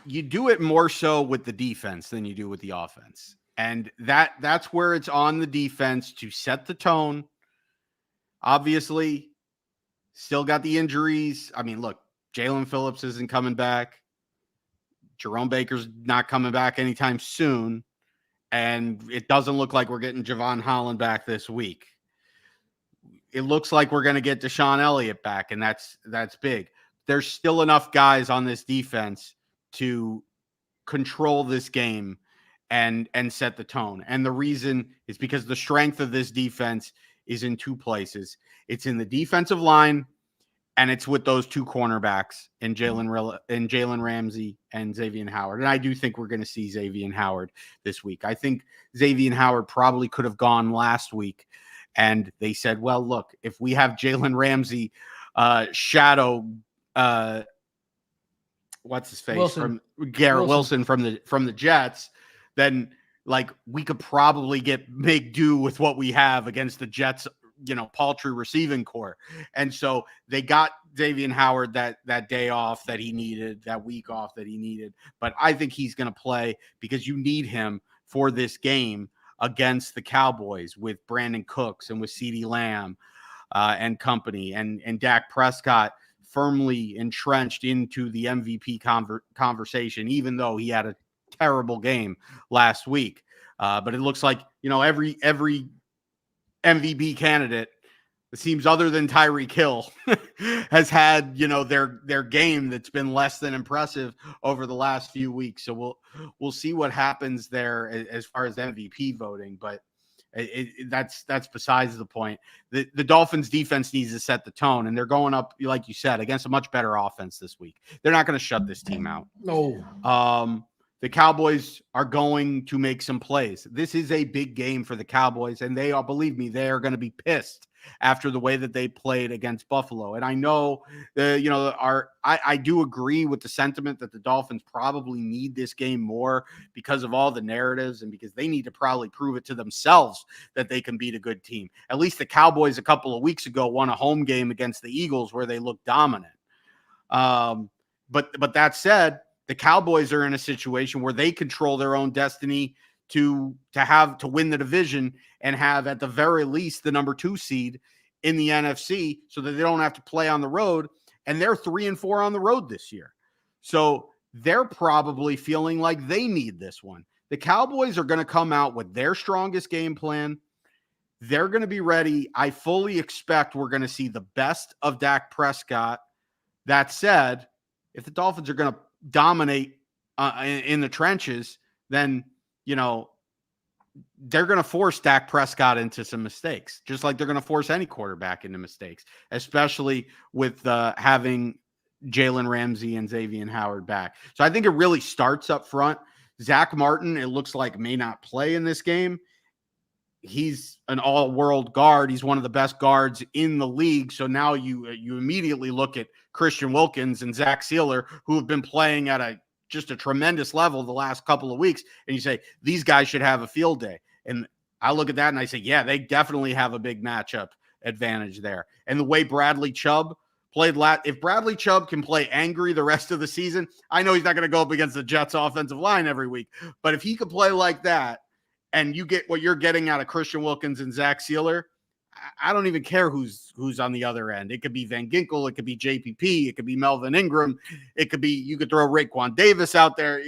[SPEAKER 2] you do it more so with the defense than you do with the offense. And that's where it's on the defense to set the tone. Obviously, still got the injuries. I mean, look, Jalen Phillips isn't coming back. Jerome Baker's not coming back anytime soon. And it doesn't look like we're getting Javon Holland back this week. It looks like we're going to get Deshaun Elliott back, and that's big. There's still enough guys on this defense to control this game and set the tone. And the reason is because the strength of this defense is in two places. It's in the defensive line, and it's with those two cornerbacks in Jalen Ramsey and Xavier Howard. And I do think we're going to see Xavier Howard this week. I think Xavier Howard probably could have gone last week. And they said, well, look, if we have Jalen Ramsey shadow what's his face
[SPEAKER 3] Wilson.
[SPEAKER 2] from Garrett Wilson from the Jets, then like we could probably make do with what we have against the Jets, paltry receiving core. And so they got Xavier Howard that day off that he needed, that week off that he needed. But I think he's going to play because you need him for this game against the Cowboys with Brandon Cooks and with CeeDee Lamb and company, and Dak Prescott firmly entrenched into the MVP conversation, even though he had a terrible game last week. But it looks like, every MVP candidate, it seems, other than Tyreek Hill, has had, their game that's been less than impressive over the last few weeks. So we'll see what happens there as far as MVP voting, but that's besides the point. The Dolphins defense needs to set the tone, and they're going up, like you said, against a much better offense this week. They're not going to shut this team out.
[SPEAKER 3] No.
[SPEAKER 2] The Cowboys are going to make some plays. This is a big game for the Cowboys, and they are, believe me, they are going to be pissed after the way that they played against Buffalo. And I know, I do agree with the sentiment that the Dolphins probably need this game more because of all the narratives and because they need to probably prove it to themselves that they can beat a good team. At least the Cowboys a couple of weeks ago won a home game against the Eagles where they looked dominant. But that said, the Cowboys are in a situation where they control their own destiny to win the division and have at the very least the number 2 seed in the NFC so that they don't have to play on the road. And they're 3-4 on the road this year. So they're probably feeling like they need this one. The Cowboys are going to come out with their strongest game plan. They're going to be ready. I fully expect we're going to see the best of Dak Prescott. That said, if the Dolphins are going to dominate in the trenches, then, they're going to force Dak Prescott into some mistakes, just like they're going to force any quarterback into mistakes, especially with having Jalen Ramsey and Xavier Howard back. So I think it really starts up front. Zach Martin, it looks like, may not play in this game. He's an all-world guard. He's one of the best guards in the league. So now you immediately look at Christian Wilkins and Zach Sealer, who have been playing at just a tremendous level the last couple of weeks. And you say, these guys should have a field day. And I look at that and I say, yeah, they definitely have a big matchup advantage there. And the way Bradley Chubb played if Bradley Chubb can play angry the rest of the season, I know he's not going to go up against the Jets offensive line every week, but if he could play like that and you get what you're getting out of Christian Wilkins and Zach Sealer, I don't even care who's on the other end. It could be Van Ginkel. It could be JPP. It could be Melvin Ingram. It could be, you could throw Raekwon Davis out there.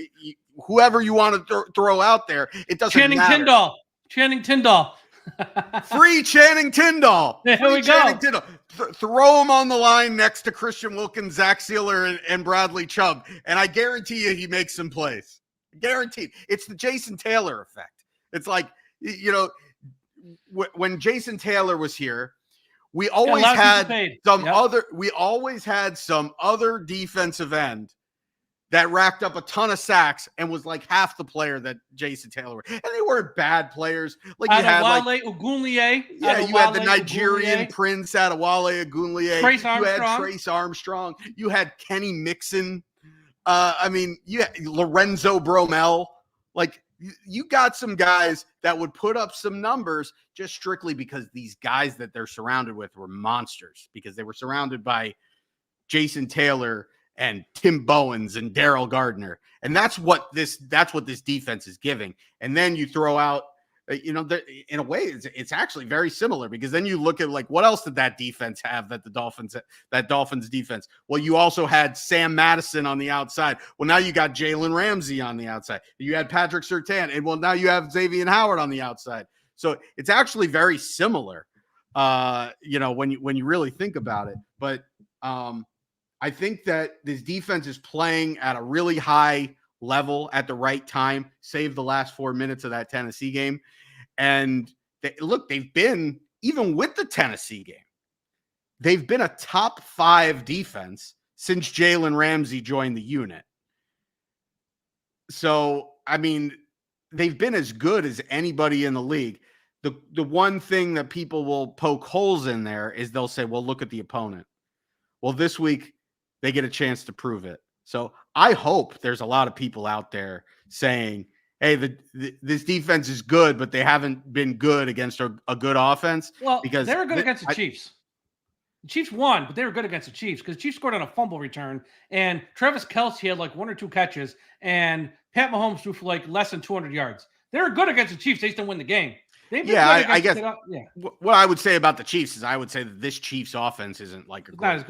[SPEAKER 2] Whoever you want to throw out there, it doesn't matter.
[SPEAKER 3] Channing Tindall.
[SPEAKER 2] Free Channing Tindall.
[SPEAKER 3] There we go.
[SPEAKER 2] Throw him on the line next to Christian Wilkins, Zach Sealer, and Bradley Chubb, and I guarantee you he makes some plays. Guaranteed. It's the Jason Taylor effect. It's like, when Jason Taylor was here, we always had some other defensive end that racked up a ton of sacks and was like half the player that Jason Taylor was. And they weren't bad players. Like you had
[SPEAKER 3] Ogunleye.
[SPEAKER 2] Yeah, you had the Nigerian Prince Adewale Ogunleye. You had Trace Armstrong. You had Kenny Mixon. You had Lorenzo Bromell. Like, you got some guys that would put up some numbers just strictly because these guys that they're surrounded with were monsters, because they were surrounded by Jason Taylor and Tim Bowens and Daryl Gardner. And that's what this defense is giving. And then you throw out, in a way, it's actually very similar, because then you look at like, what else did that defense have that Dolphins defense? Well, you also had Sam Madison on the outside. Well, now you got Jalen Ramsey on the outside. You had Patrick Surtain, and well, now you have Xavier Howard on the outside. So it's actually very similar, when you really think about it. But I think that this defense is playing at a really high level at the right time, save the last 4 minutes of that Tennessee game. And they've been, even with the Tennessee game, they've been a top 5 defense since Jalen Ramsey joined the unit. So, I mean, they've been as good as anybody in the league. The one thing that people will poke holes in there is they'll say, well, look at the opponent. Well, this week they get a chance to prove it. So I hope there's a lot of people out there saying, hey, this defense is good, but they haven't been good against a good offense.
[SPEAKER 3] Well, because they were good against the Chiefs. The Chiefs won, but they were good against the Chiefs because the Chiefs scored on a fumble return, and Travis Kelce had like 1 or 2 catches, and Pat Mahomes threw for like less than 200 yards. They were good against the Chiefs. They just didn't win the game.
[SPEAKER 2] I guess what I would say about the Chiefs is I would say that this Chiefs offense isn't like a great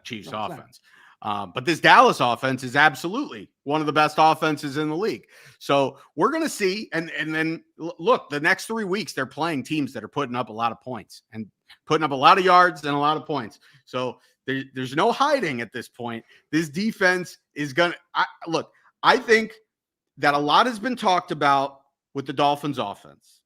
[SPEAKER 2] Chiefs offense. But this Dallas offense is absolutely one of the best offenses in the league. So we're going to see. And then look, the next 3 weeks, they're playing teams that are putting up a lot of points and putting up a lot of yards and a lot of points. So there's no hiding at this point. This defense is going to I think that a lot has been talked about with the Dolphins offense,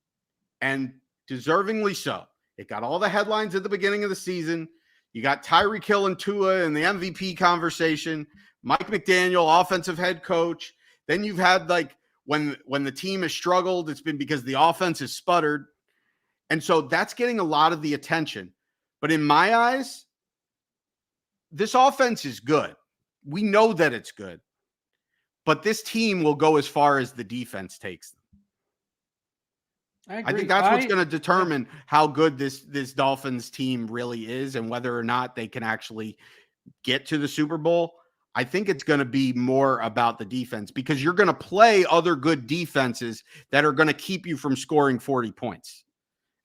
[SPEAKER 2] and deservingly so. It got all the headlines at the beginning of the season. You got Tyreek Hill and Tua in the MVP conversation, Mike McDaniel, offensive head coach. Then you've had like when the team has struggled, it's been because the offense has sputtered. And so that's getting a lot of the attention. But in my eyes, this offense is good. We know that it's good. But this team will go as far as the defense takes them. I think that's what's going to determine how good this Dolphins team really is and whether or not they can actually get to the Super Bowl. I think it's going to be more about the defense, because you're going to play other good defenses that are going to keep you from scoring 40 points.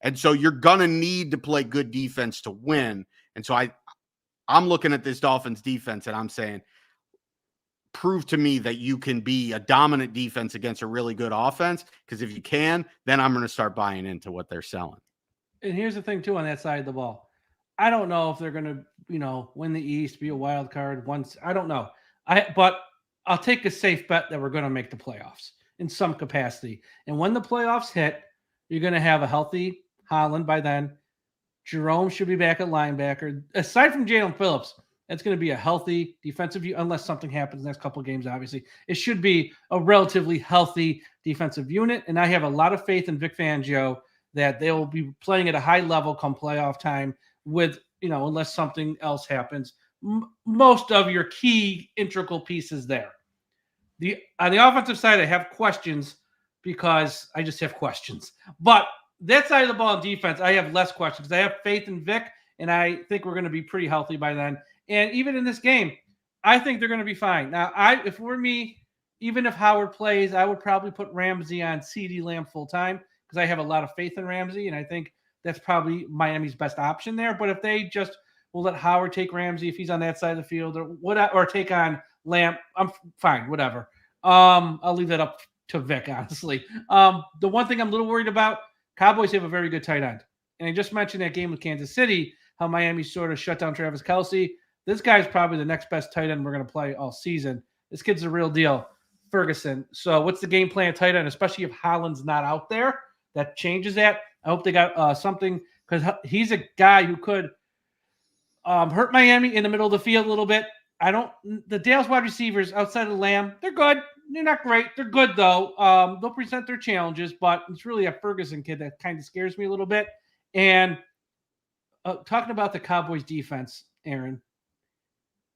[SPEAKER 2] And so you're going to need to play good defense to win. And so I'm looking at this Dolphins defense and I'm saying, prove to me that you can be a dominant defense against a really good offense, because if you can, then I'm going to start buying into what they're selling.
[SPEAKER 3] And here's the thing too, on that side of the ball, I don't know if they're going to, win the East, be a wild card once. I don't know. But I'll take a safe bet that we're going to make the playoffs in some capacity. And when the playoffs hit, you're going to have a healthy Holland by then. Jerome should be back at linebacker. Aside from Jalen Phillips, it's going to be a healthy defensive unit, unless something happens in the next couple of games, obviously. It should be a relatively healthy defensive unit, and I have a lot of faith in Vic Fangio that they will be playing at a high level come playoff time with, unless something else happens. Most of your key integral pieces there. On the offensive side, I have questions because I just have questions. But that side of the ball in defense, I have less questions. I have faith in Vic, and I think we're going to be pretty healthy by then. And even in this game, I think they're going to be fine. Now, if it were me, even if Howard plays, I would probably put Ramsey on CeeDee Lamb full time, because I have a lot of faith in Ramsey, and I think that's probably Miami's best option there. But if they just will let Howard take Ramsey if he's on that side of the field, or take on Lamb, I'm fine, whatever. I'll leave that up to Vic, honestly. The one thing I'm a little worried about, Cowboys have a very good tight end. And I just mentioned that game with Kansas City, how Miami sort of shut down Travis Kelce. This guy's probably the next best tight end we're going to play all season. This kid's the real deal, Ferguson. So what's the game plan at tight end, especially if Holland's not out there? That changes that. I hope they got something, because he's a guy who could hurt Miami in the middle of the field a little bit. The Dallas wide receivers outside of Lamb, they're good. They're not great. They're good, though. They'll present their challenges, but it's really a Ferguson kid that kind of scares me a little bit. And talking about the Cowboys defense, Aaron,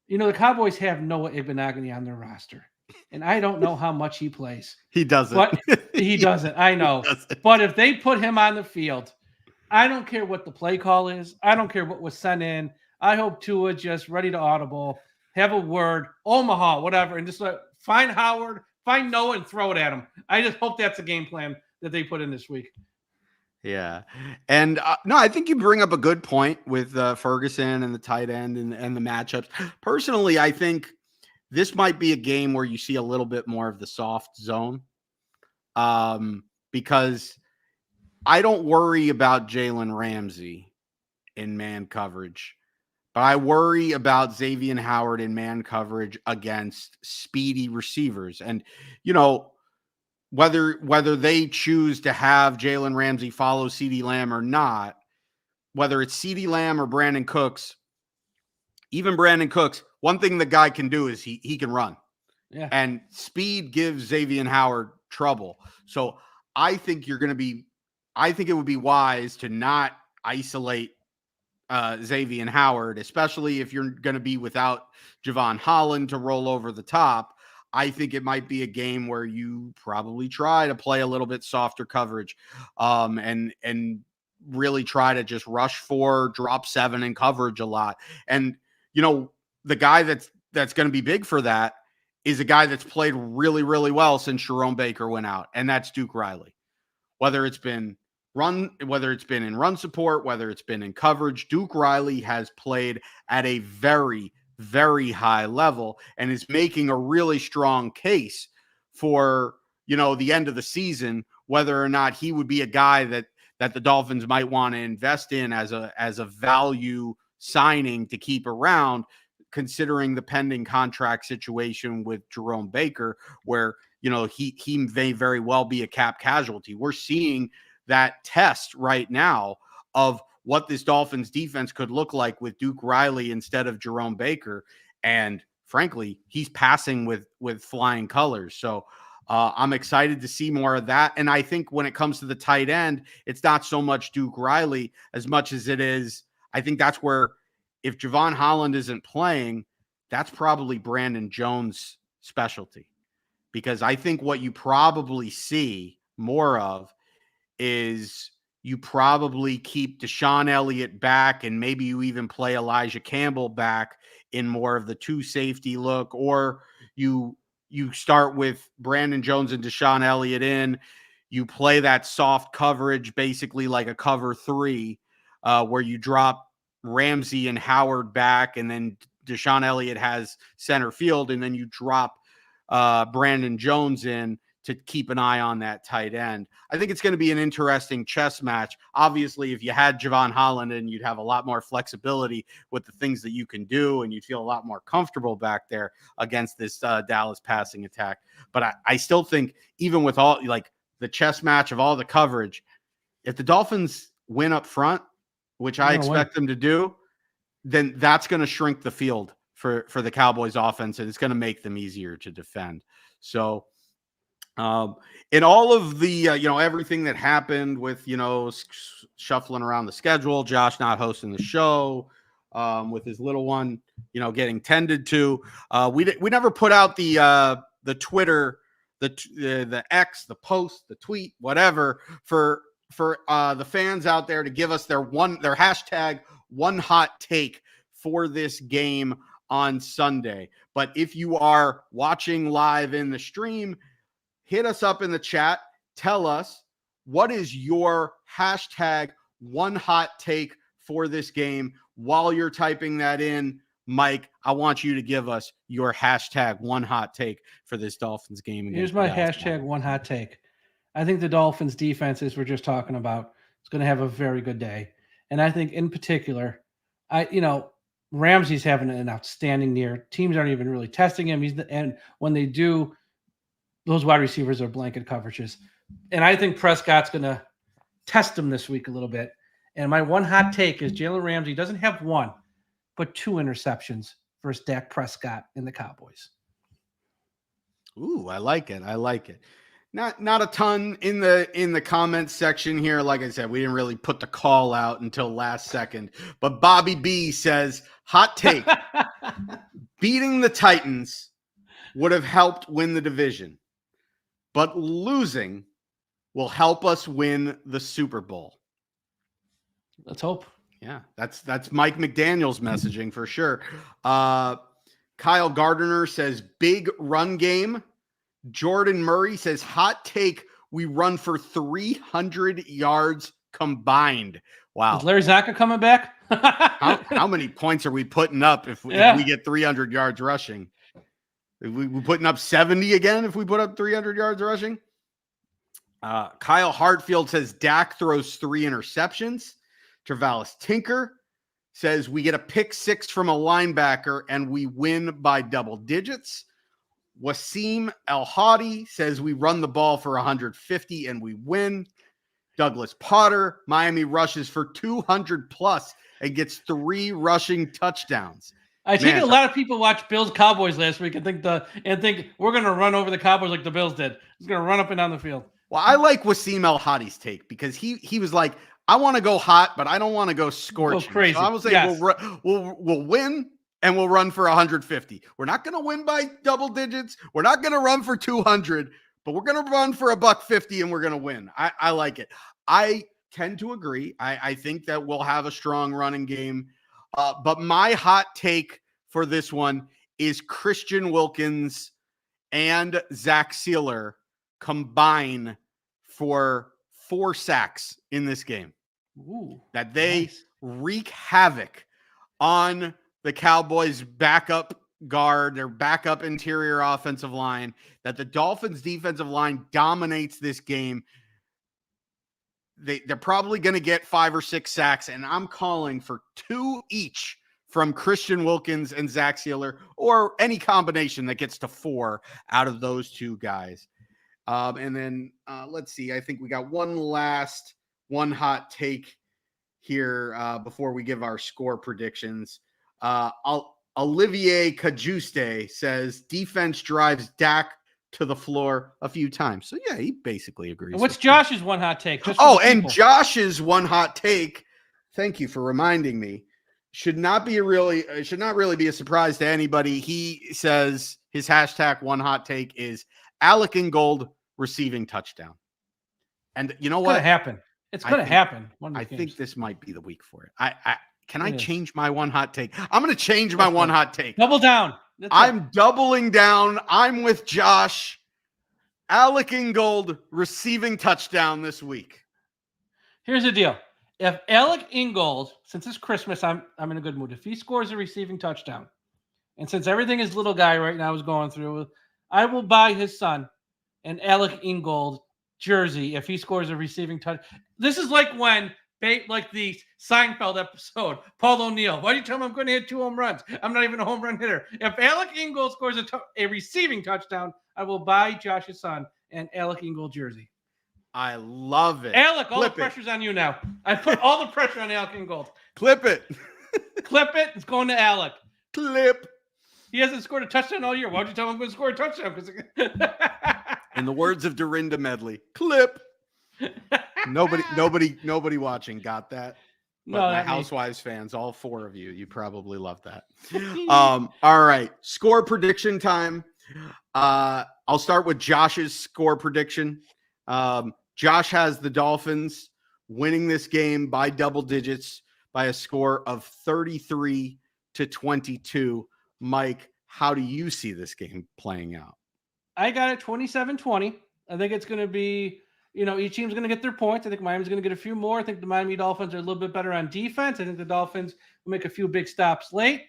[SPEAKER 3] the Cowboys have Noah Igbenogany on their roster, and I don't know how much he plays.
[SPEAKER 2] He doesn't.
[SPEAKER 3] But he doesn't. I know. But if they put him on the field, I don't care what the play call is. I don't care what was sent in. I hope Tua just ready to audible, have a word, Omaha, whatever, and just find Howard, find Noah, and throw it at him. I just hope that's a game plan that they put in this week.
[SPEAKER 2] Yeah. And no, I think you bring up a good point with Ferguson and the tight end and the matchups. Personally, I think this might be a game where you see a little bit more of the soft zone, because I don't worry about Jalen Ramsey in man coverage, but I worry about Xavier Howard in man coverage against speedy receivers. And, whether they choose to have Jalen Ramsey follow CeeDee Lamb or not, whether it's CeeDee Lamb or Brandon Cooks, even Brandon Cooks, one thing the guy can do is he can run.
[SPEAKER 3] Yeah.
[SPEAKER 2] And speed gives Xavier Howard trouble. So I think it would be wise to not isolate Xavier Howard, especially if you're going to be without Javon Holland to roll over the top. I think it might be a game where you probably try to play a little bit softer coverage, and really try to just rush 4, drop 7 in coverage a lot. And, the guy that's going to be big for that is a guy that's played really, really well since Jerome Baker went out, and that's Duke Riley. Whether it's been in run support, whether it's been in coverage, Duke Riley has played at a very, very high level and is making a really strong case for, the end of the season, whether or not he would be a guy that the Dolphins might want to invest in as a value signing to keep around, considering the pending contract situation with Jerome Baker, where, he may very well be a cap casualty. We're seeing that test right now of what this Dolphins defense could look like with Duke Riley instead of Jerome Baker. And frankly, he's passing with flying colors. So I'm excited to see more of that. And I think when it comes to the tight end, it's not so much Duke Riley as much as it is, I think that's where, if Javon Holland isn't playing, that's probably Brandon Jones' specialty. Because I think what you probably see more of is you probably keep Deshaun Elliott back, and maybe you even play Elijah Campbell back in more of the 2 safety look, or you start with Brandon Jones and Deshaun Elliott in, you play that soft coverage, basically like a cover 3, where you drop Ramsey and Howard back, and then Deshaun Elliott has center field, and then you drop Brandon Jones in to keep an eye on that tight end. I think it's going to be an interesting chess match. Obviously, if you had Javon Holland, and you'd have a lot more flexibility with the things that you can do, and you'd feel a lot more comfortable back there against this Dallas passing attack. But I still think, even with all like the chess match of all the coverage, if the Dolphins win up front, which I expect them to do, then that's going to shrink the field for the Cowboys offense, and it's going to make them easier to defend. So in all of the, everything that happened with, shuffling around the schedule, Josh not hosting the show, with his little one, getting tended to, we never put out the Twitter, the X, the post, the tweet, whatever, for the fans out there to give us their hashtag one hot take for this game on Sunday. But if you are watching live in the stream, hit us up in the chat. Tell us, what is your hashtag one hot take for this game? While you're typing that in, Mike, I want you to give us your hashtag one hot take for this Dolphins game.
[SPEAKER 3] Here's my hashtag one hot take. I think the Dolphins defense, as we're just talking about, is going to have a very good day. And I think in particular, Ramsey's having an outstanding year. Teams aren't even really testing him. And when they do, those wide receivers are blanket coverages. And I think Prescott's going to test him this week a little bit. And my one hot take is Jalen Ramsey doesn't have 1, but 2 interceptions versus Dak Prescott and the Cowboys.
[SPEAKER 2] Ooh, I like it. Not a ton in the comments section here. Like I said, we didn't really put the call out until last second. But Bobby B says, hot take, beating the Titans would have helped win the division, but losing will help us win the Super Bowl.
[SPEAKER 3] Let's hope.
[SPEAKER 2] Yeah, that's Mike McDaniel's messaging for sure. Kyle Gardner says big run game. Jordan Murray says hot take. We run for 300 yards combined. Wow.
[SPEAKER 3] Is Larry Zonka coming back?
[SPEAKER 2] How many points are we putting up if we get 300 yards rushing? We putting up 70 again if we put up 300 yards rushing? Kyle Hartfield says Dak throws 3 interceptions. Travalis Tinker says we get a pick 6 from a linebacker and we win by double digits. Wasim El-Hadi says we run the ball for 150 and we win. Douglas Potter, Miami rushes for 200 plus and gets 3 rushing touchdowns.
[SPEAKER 3] I think a lot of people watched Bills Cowboys last week and think we're going to run over the Cowboys like the Bills did. It's going to run up and down the field.
[SPEAKER 2] Well, I like Wasim El-Hadi's take because he was like, I want to go hot, but I don't want to go scorching.
[SPEAKER 3] Go crazy. So
[SPEAKER 2] I will say we'll win and we'll run for 150. We're not going to win by double digits. We're not going to run for 200, but we're going to run for $150 and we're going to win. I like it. I tend to agree. I think that we'll have a strong running game. But my hot take for this one is Christian Wilkins and Zach Sealer combine for 4 sacks in this game.
[SPEAKER 3] Ooh,
[SPEAKER 2] that they wreak havoc on the Cowboys' backup guard, their backup interior offensive line, that the Dolphins' defensive line dominates this game. They're probably going to get 5 or 6 sacks, and I'm calling for 2 each from Christian Wilkins and Zach Sealer, or any combination that gets to 4 out of those 2 guys. And then let's see. I think we got one hot take here before we give our score predictions. Olivier Cajuste says defense drives Dak to the floor a few times. So yeah, he basically agrees.
[SPEAKER 3] And what's Josh's one hot take?
[SPEAKER 2] Josh's one hot take, thank you for reminding me, should not really be a surprise to anybody. He says his hashtag one hot take is Alec Ingold receiving touchdown. And you know what?
[SPEAKER 3] It's going to happen.
[SPEAKER 2] I think this might be the week for it. Can I change my one hot take? I'm going to change my one hot take.
[SPEAKER 3] Double down.
[SPEAKER 2] I'm doubling down. I'm with Josh. Alec Ingold receiving touchdown this week.
[SPEAKER 3] Here's the deal. If Alec Ingold, since it's Christmas, I'm in a good mood. If he scores a receiving touchdown, and since everything his little guy right now is going through, I will buy his son an Alec Ingold jersey if he scores a receiving touch. This is like when, like the Seinfeld episode, Paul O'Neill. Why do you tell me I'm going to hit 2 home runs? I'm not even a home run hitter. If Alec Ingold scores a receiving touchdown, I will buy Josh's son an Alec Ingold jersey.
[SPEAKER 2] I love it.
[SPEAKER 3] Alec, all the pressure's on you now. I put all the pressure on Alec Ingold.
[SPEAKER 2] Clip it.
[SPEAKER 3] Clip it. It's going to Alec.
[SPEAKER 2] Clip.
[SPEAKER 3] He hasn't scored a touchdown all year. Why would you tell him I'm going to score a touchdown?
[SPEAKER 2] In the words of Dorinda Medley, clip. Nobody watching got that. But my Housewives fans, all 4 of you probably love that. All right, score prediction time. I'll start with Josh's score prediction. Josh has the Dolphins winning this game by double digits by a score of 33-22. Mike, how do you see this game playing out?
[SPEAKER 3] I got it 27-20. I think it's going to be, each team's going to get their points. I think Miami's going to get a few more. I think the Miami Dolphins are a little bit better on defense. I think the Dolphins will make a few big stops late.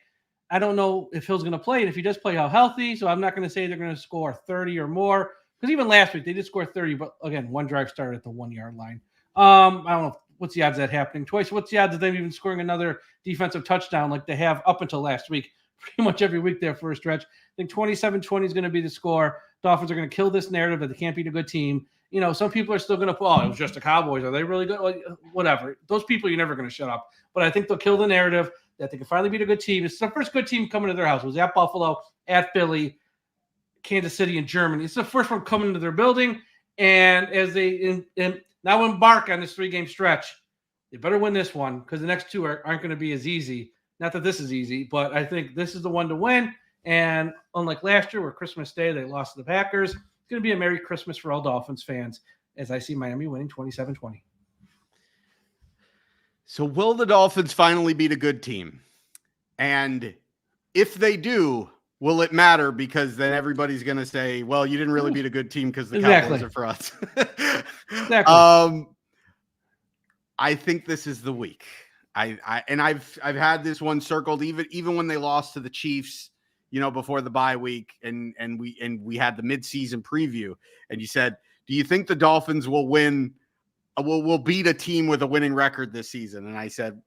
[SPEAKER 3] I don't know if Hill's going to play, and if he does play, how healthy. So I'm not going to say they're going to score 30 or more, because even last week they did score 30, but again, one drive started at the 1-yard line. I don't know what's the odds of that happening twice. What's the odds of them even scoring another defensive touchdown like they have up until last week? Pretty much every week there for a stretch. I think 27-20 is going to be the score. Dolphins are going to kill this narrative that they can't beat a good team. Some people are still going to put, it was just the Cowboys. Are they really good? Like, whatever. Those people, you're never going to shut up. But I think they'll kill the narrative that they can finally beat a good team. It's the first good team coming to their house. It was at Buffalo, at Philly, Kansas City, and Germany. It's the first one coming to their building. And as they now embark on this 3-game stretch, they better win this one, because the next 2 aren't going to be as easy. Not that this is easy, but I think this is the one to win. And unlike last year where Christmas Day they lost to the Packers, it's going to be a Merry Christmas for all Dolphins fans as I see Miami winning 27-20.
[SPEAKER 2] So will the Dolphins finally beat a good team? And if they do, will it matter? Because then everybody's going to say, well, you didn't really beat a good team because the Cowboys are for us.
[SPEAKER 3] Exactly.
[SPEAKER 2] I think this is the week. I've had this one circled even when they lost to the Chiefs, before the bye week, and we had the midseason preview, and you said, do you think the Dolphins will win? Will beat a team with a winning record this season? And I said,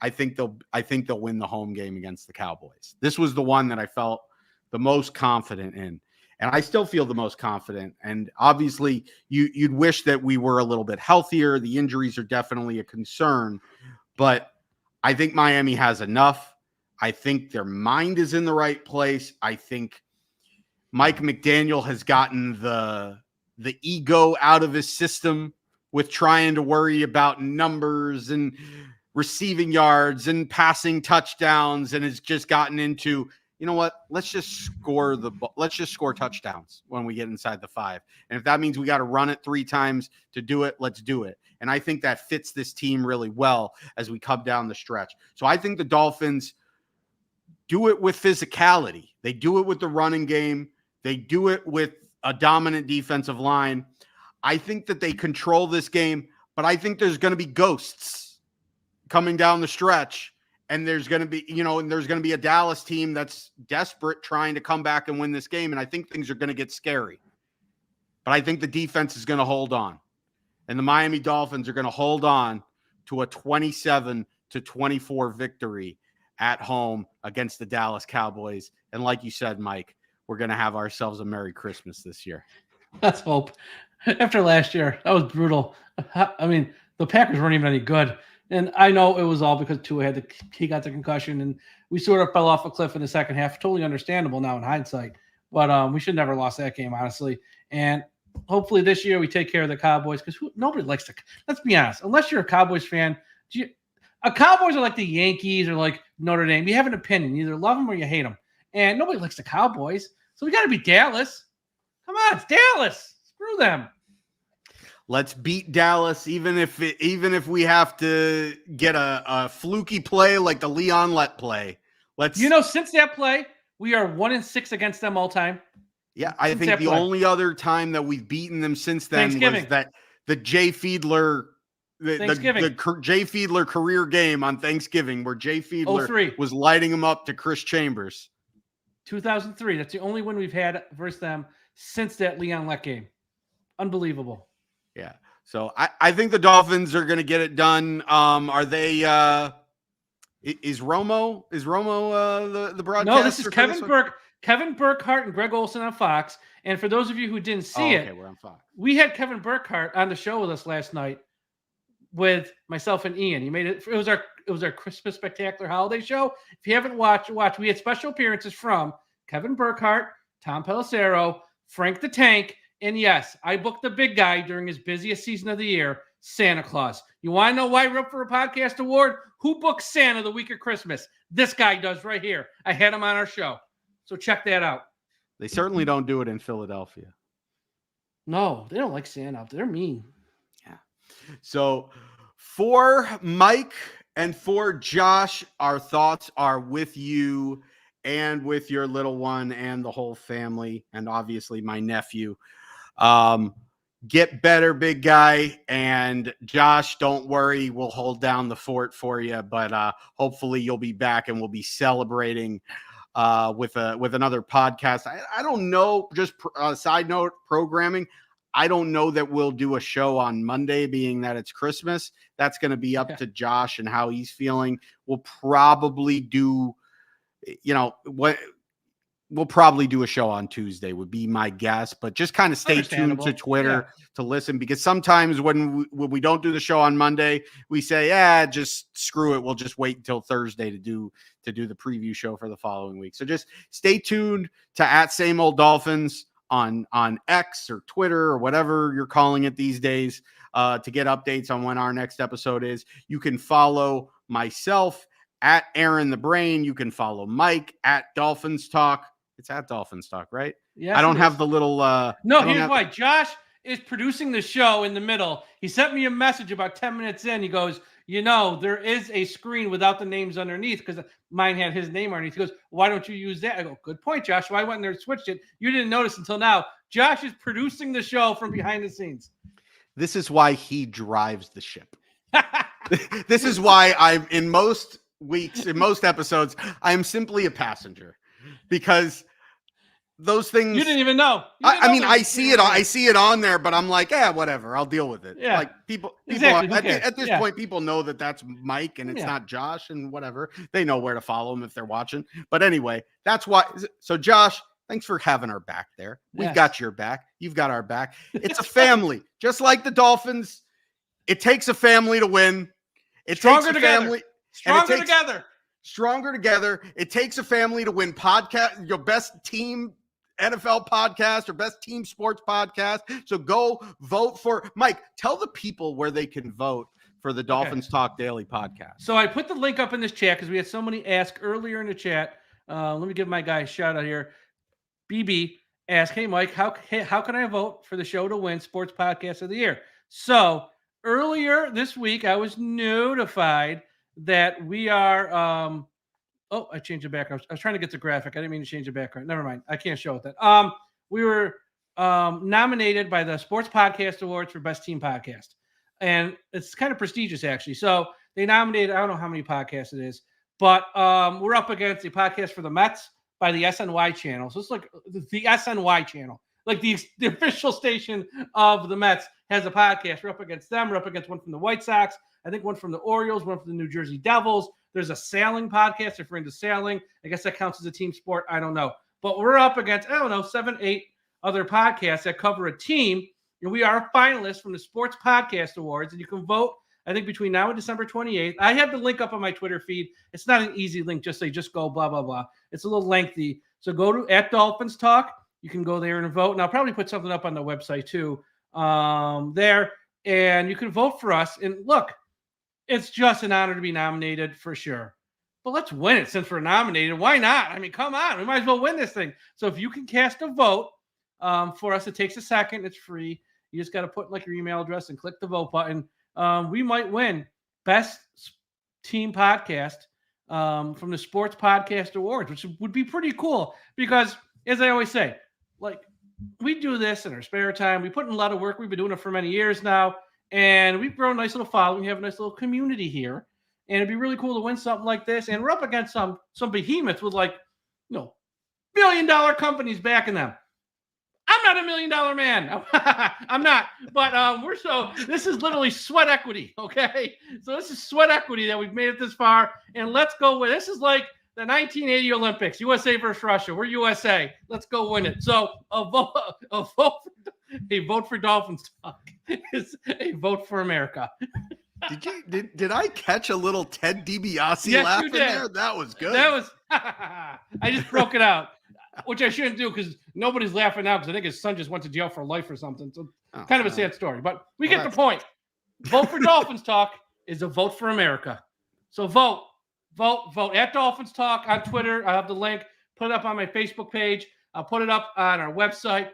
[SPEAKER 2] I think they'll win the home game against the Cowboys. This was the one that I felt the most confident in. And I still feel the most confident. And obviously, you'd wish that we were a little bit healthier. The injuries are definitely a concern. But I think Miami has enough. I think their mind is in the right place. I think Mike McDaniel has gotten the ego out of his system with trying to worry about numbers and receiving yards and passing touchdowns, and has just gotten into, you know what? Let's just score touchdowns when we get inside the 5. And if that means we got to run it 3 times to do it, let's do it. And I think that fits this team really well as we come down the stretch. So I think the Dolphins do it with physicality. They do it with the running game. They do it with a dominant defensive line. I think that they control this game, but I think there's going to be ghosts coming down the stretch. And there's going to be, there's going to be a Dallas team that's desperate trying to come back and win this game. And I think things are going to get scary. But I think the defense is going to hold on. And the Miami Dolphins are going to hold on to a 27-24 victory at home against the Dallas Cowboys. And like you said, Mike, we're going to have ourselves a Merry Christmas this year.
[SPEAKER 3] Let's hope. After last year, that was brutal. I mean, the Packers weren't even any good. And I know it was all because Tua he got the concussion, and we sort of fell off a cliff in the second half. Totally understandable now in hindsight. But we should never lost that game, honestly. And hopefully this year we take care of the Cowboys, because nobody likes to. Let's be honest. Unless you're a Cowboys fan, Cowboys are like the Yankees or like Notre Dame. You have an opinion. You either love them or you hate them. And nobody likes the Cowboys. So we got to be Dallas. Come on, it's Dallas. Screw them.
[SPEAKER 2] Let's beat Dallas, even if we have to get a fluky play like the Leon Lett play.
[SPEAKER 3] Since that play, we are 1-6 against them all time.
[SPEAKER 2] Yeah, I think the only other time that we've beaten them since then was that the Jay Fiedler, the Jay Fiedler career game on Thanksgiving, where Jay Fiedler was lighting them up to Chris Chambers.
[SPEAKER 3] 2003. That's the only win we've had versus them since that Leon Lett game. Unbelievable.
[SPEAKER 2] Yeah. So I think the Dolphins are going to get it done. Are they is Romo the broadcaster?
[SPEAKER 3] No, this is Kevin Burkhardt and Greg Olson on Fox. And for those of you who didn't see it,
[SPEAKER 2] we're on Fox.
[SPEAKER 3] We had Kevin Burkhardt on the show with us last night with myself and Ian. He made it. It was our Christmas Spectacular Holiday Show. If you haven't watched. We had special appearances from Kevin Burkhardt, Tom Pelissero, Frank the Tank. And yes, I booked the big guy during his busiest season of the year, Santa Claus. You want to know why we're up for a podcast award? Who booked Santa the week of Christmas? This guy does right here. I had him on our show. So check that out.
[SPEAKER 2] They certainly don't do it in Philadelphia.
[SPEAKER 3] No, they don't like Santa. They're mean.
[SPEAKER 2] Yeah. So for Mike and for Josh, our thoughts are with you and with your little one and the whole family, and obviously my nephew. Get better, big guy. And Josh, don't worry, we'll hold down the fort for you, but hopefully you'll be back and we'll be celebrating with another podcast. I don't know, just side note programming. I don't know that we'll do a show on Monday, being that it's Christmas. That's going to be up to Josh and how he's feeling. We'll probably do, we'll probably do a show on Tuesday would be my guess, but just kind of stay tuned to Twitter to listen, because sometimes when we don't do the show on Monday, we say, just screw it. We'll just wait until Thursday to do the preview show for the following week. So just stay tuned to @SameOldDolphins on X or Twitter or whatever you're calling it these days to get updates on when our next episode is. You can follow myself @Aaron the Brain. You can follow Mike @Dolphins Talk. It's @Dolphins Talk, right?
[SPEAKER 3] Yeah.
[SPEAKER 2] I don't have the little.
[SPEAKER 3] No, here's why. Josh is producing the show in the middle. He sent me a message about 10 minutes in. He goes, there is a screen without the names underneath because mine had his name underneath. He goes, why don't you use that? I go, good point, Josh. So I went in there and switched it. You didn't notice until now. Josh is producing the show from behind the scenes.
[SPEAKER 2] This is why he drives the ship. This is why I'm in most weeks, in most episodes, I'm simply a passenger because those things
[SPEAKER 3] you didn't even know.
[SPEAKER 2] I mean, I see it on there, but I'm like, whatever. I'll deal with it.
[SPEAKER 3] Yeah.
[SPEAKER 2] Like people
[SPEAKER 3] Exactly.
[SPEAKER 2] at this point, people know that that's Mike and it's not Josh and whatever. They know where to follow him if they're watching. But anyway, that's why. So Josh, thanks for having our back there. We've got your back. You've got our back. It's a family, just like the Dolphins. It takes a family to win. It takes a family. Stronger together. It takes a family to win podcast, your best team NFL podcast or best team sports podcast. So go vote for Mike. Tell the people where they can vote for the Dolphins Talk Daily podcast.
[SPEAKER 3] So I put the link up in this chat because we had somebody ask earlier in the chat. Let me give my guy a shout out here. BB asked, hey, Mike, how can I vote for the show to win Sports Podcast of the Year? So earlier this week, I was notified that we are I changed the background. I was trying to get the graphic. I didn't mean to change the background. Never mind. I can't show it that. We were nominated by the Sports Podcast Awards for Best Team Podcast. And it's kind of prestigious, actually. So they nominated, I don't know how many podcasts it is, but we're up against the podcast for the Mets by the SNY channel. So it's like the SNY channel. Like the official station of the Mets has a podcast. We're up against them. We're up against one from the White Sox. I think one from the Orioles, one from the New Jersey Devils. There's a sailing podcast if we're into sailing. I guess that counts as a team sport. I don't know. But we're up against, 7, 8 other podcasts that cover a team. And we are finalists from the Sports Podcast Awards. And you can vote, I think, between now and December 28th. I have the link up on my Twitter feed. It's not an easy link. Just go blah, blah, blah. It's a little lengthy. So go to @Dolphins Talk. You can go there and vote. And I'll probably put something up on the website too there. And you can vote for us. And look, it's just an honor to be nominated for sure. But let's win it since we're nominated. Why not? I mean, come on. We might as well win this thing. So if you can cast a vote for us, it takes a second. It's free. You just got to put like your email address and click the vote button. We might win Best Team Podcast from the Sports Podcast Awards, which would be pretty cool because, as I always say, like we do this in our spare time. We put in a lot of work. We've been doing it for many years now. And we've grown a nice little following. We have a nice little community here. And it'd be really cool to win something like this. And we're up against some behemoths with $1 billion companies backing them. I'm not $1 million man. I'm not. But this is literally sweat equity, okay? So this is sweat equity that we've made it this far. And let's go with this is like the 1980 Olympics, USA versus Russia. We're USA. Let's go win it. So a vote for Dolphins Talk is a vote for America.
[SPEAKER 2] Did I catch a little Ted DiBiase laugh in there? That was good.
[SPEAKER 3] I just broke it out, which I shouldn't do because nobody's laughing now because I think his son just went to jail for life or something. So kind of a sad story, but we get the point. Vote for Dolphins Talk is a vote for America. So vote @Dolphins Talk on Twitter. I have the link. Put it up on my Facebook page. I'll put it up on our website.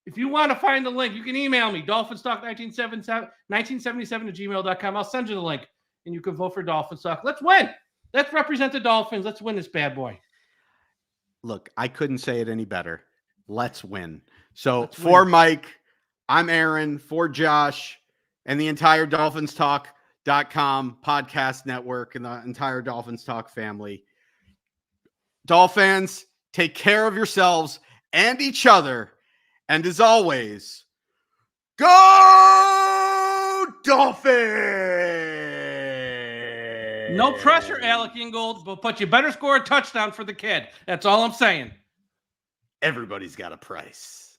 [SPEAKER 3] If you want to find the link, you can email me, dolphinstalk1977 @gmail.com. I'll send you the link, and you can vote for Dolphins Talk. Let's win. Let's represent the Dolphins. Let's win this bad boy.
[SPEAKER 2] Look, I couldn't say it any better. Let's win. So for Mike, I'm Aaron, for Josh, and the entire DolphinsTalk.com podcast network and the entire Dolphins Talk family. Dolphins, take care of yourselves and each other. And as always, go Dolphins!
[SPEAKER 3] No pressure, Alec Ingold, but you better score a touchdown for the kid. That's all I'm saying.
[SPEAKER 2] Everybody's got a price.